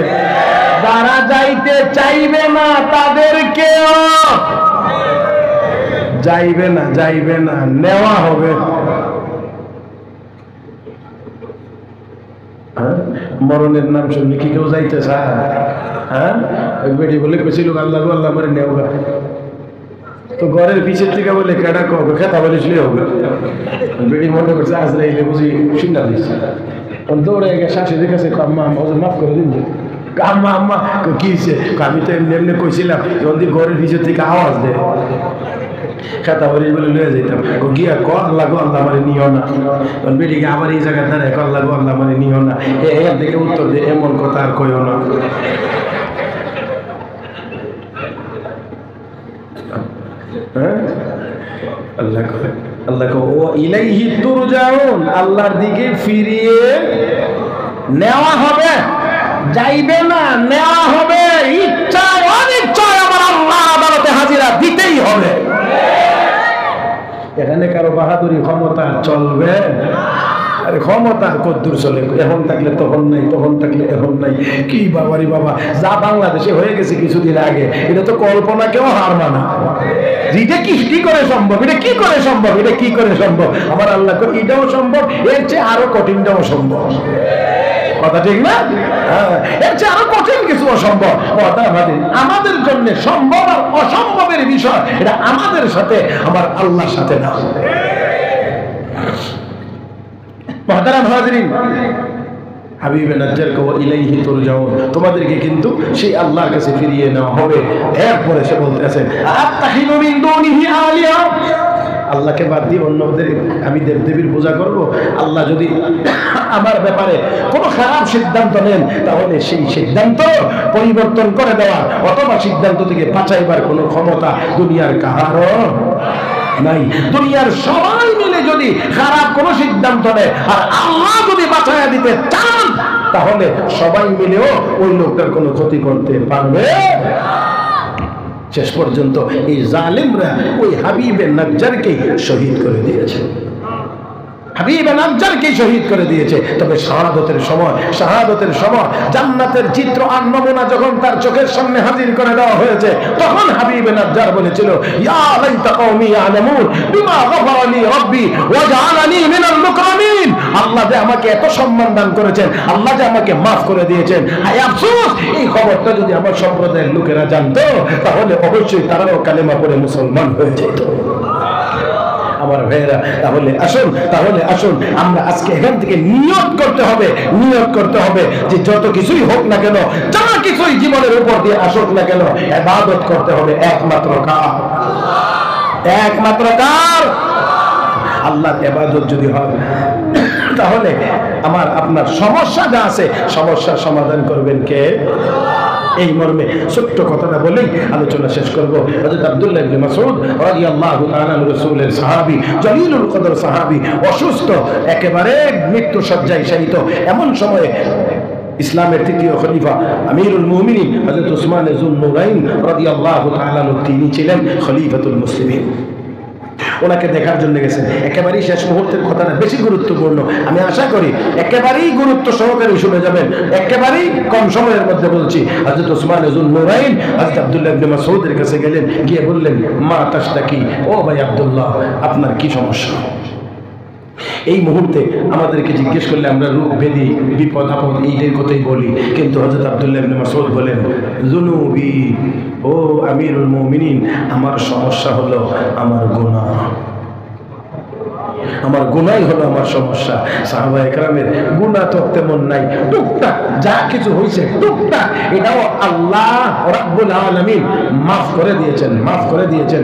যারা যাইতে চাইবে না তাদেরকেও যাইবে না নেওয়া হবে। মরণের নাম শুনলে কি কেউ যাইতে চায়? হ্যাঁ, বেটি বলে বেশি লোক আল্লাহ আল্লাহ করে নেওয়া, তো ঘরের পিছের থেকে বলে কেডা খেতা বলেছিল বেটি মনে করছে আজ রাইলে বুঝি শুনা দিচ্ছে, দৌড়ে গিয়ে শাশুড়ির কাছে আম্মা আম্মা মাফ করে দিন। আম্মা আম্মা কি আমি তো এমনি এমনি কইছিলাম, যদি ঘরের পিছের থেকে আওয়াজ দেয় খেতা বলে বলে লয়ে যেতাম, গিয়া ক আল্লাহ গো আল্লাহ মানে নিও না। তখন বেটিকে আবার এই জায়গায় দাঁড়ায় ক আল্লাহ গো আল্লাহ মানে নিও না। এর থেকে উত্তর দে, এমন কথা আর কইও না। আল্লাহ ও ইলাইহি তুরজাউন, আল্লাহর দিকে ফিরিয়ে নেওয়া হবে, যাইবে না, নেওয়া হবে। ইচ্ছায় অনিচ্ছায় আমার আল্লাহ আদালতে হাজিরা দিতেই হবে। এখানে কারো বাহাদুরি ক্ষমতা চলবে? আরে ক্ষমতা কদ্দুর চলে, এখন থাকলে তখন নাই, তখন থাকলে এখন নাই। কি বাবারি বাবা, যা বাংলাদেশে হয়ে গেছে কিছুদিন আগে, এটা তো কল্পনা কেউ হার মানা। এটা কি করে সম্ভব? এটা কি করে সম্ভব? এটা কি করে সম্ভব? আমার আল্লাহ এটাও সম্ভব, এর চেয়ে আরো কঠিনটাও সম্ভব। কথা ঠিক না? এর চেয়ে আরো কঠিন কিছু অসম্ভব। আমাদের জন্য সম্ভব আর অসম্ভবের বিষয়, এটা আমাদের সাথে, আমার আল্লাহর সাথে না। মুহতারাম হাজিরিন, হাবিবে নাজ্জার কো ইলাইহি তুরজাউন, তোমাদেরকে কিন্তু সেই আল্লাহর কাছে ফিরিয়ে নেওয়া হবে। এরপরে সে বলতেছেন আত্তাখিযু মিন দুনিহি আলিহা, আল্লাহকে বাদ দিয়ে অন্যদের আমি দেবদেবীর পূজা করব। আল্লাহ যদি আমার ব্যাপারে কোনো খারাপ সিদ্ধান্ত নেন, তাহলে সেই সিদ্ধান্ত পরিবর্তন করে দেওয়া অথবা সিদ্ধান্ত থেকে বাঁচাইবার কোনো ক্ষমতা দুনিয়ার কারো নাই। দুনিয়ার সবাই মিলে যদি খারাপ কোনো সিদ্ধান্ত নেয় আর আল্লাহ যদি বাঁচাইয়া দিতে চান, তাহলে সবাই মিলেও ওই লোকটার কোনো ক্ষতি করতে পারবে। শেষ পর্যন্ত এই জালিমরা ওই হাবিবে নাজ্জারকে শহীদ করে দিয়েছে, হাবিবে নাজ্জারকে শহীদ করে দিয়েছে। তবে শাহাদাতের সময় জান্নাতের চিত্র আর নমুনা যখন তার চোখের সামনে হাজির করে দেওয়া হয়েছে, তখন হাবিবে নাজ্জার বলেছিল, ইয়া লাইতা কওমি ইয়ালামুন বিমা গফারা লি রাব্বি ওয়া জাআলানি মিনাল মুকরামিন। আল্লাহ যে আমাকে এত সম্মান দান করেছেন, আল্লাহ যে আমাকে মাফ করে দিয়েছেন, হায় আফসোস এই খবরটা যদি আমার সম্প্রদায়ের লোকেরা জানতো, তাহলে অবশ্যই তারাও কালেমা পড়ে মুসলমান হয়ে যেত। আমার ভাইয়েরা, তাহলে আসুন আমরা আজকে এখান থেকে নিয়ত করতে হবে যে যত কিছুই হোক না কেন, যা কিছুই জীবনের উপর দিয়ে আসুক না কেন, ইবাদত করতে হবে একমাত্র কার? আল্লাহর ইবাদত যদি হয়, তাহলে আমার আপনার সমস্যা যা আছে, সমস্যার সমাধান করবেন কে? এই মর্মে ছোট্ট কথাটা বলেই আলোচনা শেষ করব। হযরত আব্দুল্লাহ ইবনে মাসউদ রাদিয়াল্লাহু তাআলা রাসূলের সাহাবী, জলিলুল কদর সাহাবী, অসুস্থ, একেবারে মৃত্যু শয্যায় শায়িত। এমন সময়ে ইসলামের তৃতীয় খলিফা আমিরুল মুমিনিন হযরত উসমান যুন নুরাইন রাদিয়াল্লাহু তাআলা তিনি ছিলেন খলিফাতুল মুসলিমিন। ওনাকে দেখার জন্য গেছেন। একেবারেই শেষ মুহূর্তের কথাটা বেশি গুরুত্বপূর্ণ, আমি আশা করি একেবারেই গুরুত্ব সহকারে শুনে যাবেন। একেবারেই কম সময়ের মধ্যে বলছি। হযরত উসমান যুন নুরাইন হযরত আব্দুল্লাহ ইবনে মাসউদের কাছে গেলেন, গিয়ে বললেন, মা তাশতাকি, ও ভাই আব্দুল্লাহ, আপনার কি সমস্যা? এই মুহূর্তে আমাদেরকে জিজ্ঞেস করলে আমরা রোগ ব্যাধি বিপদ আপদ এইটার কথাই বলি, কিন্তু হযরত আব্দুল্লাহ ইবনে মাসউদ বলেন, যুনুবি, ও আমিরুল মুমিনিন, আমার সমস্যা হলো আমার গুনাহ। আমার গুনাই হলো আমার সমস্যা। সাহাবায়ে কেরামের গুনাহ তো তেমন নাই, টুকটাক যা কিছু হয়েছে টুকটাক, এটাও আল্লাহ রাব্বুল আলামিন মাফ করে দিয়েছেন।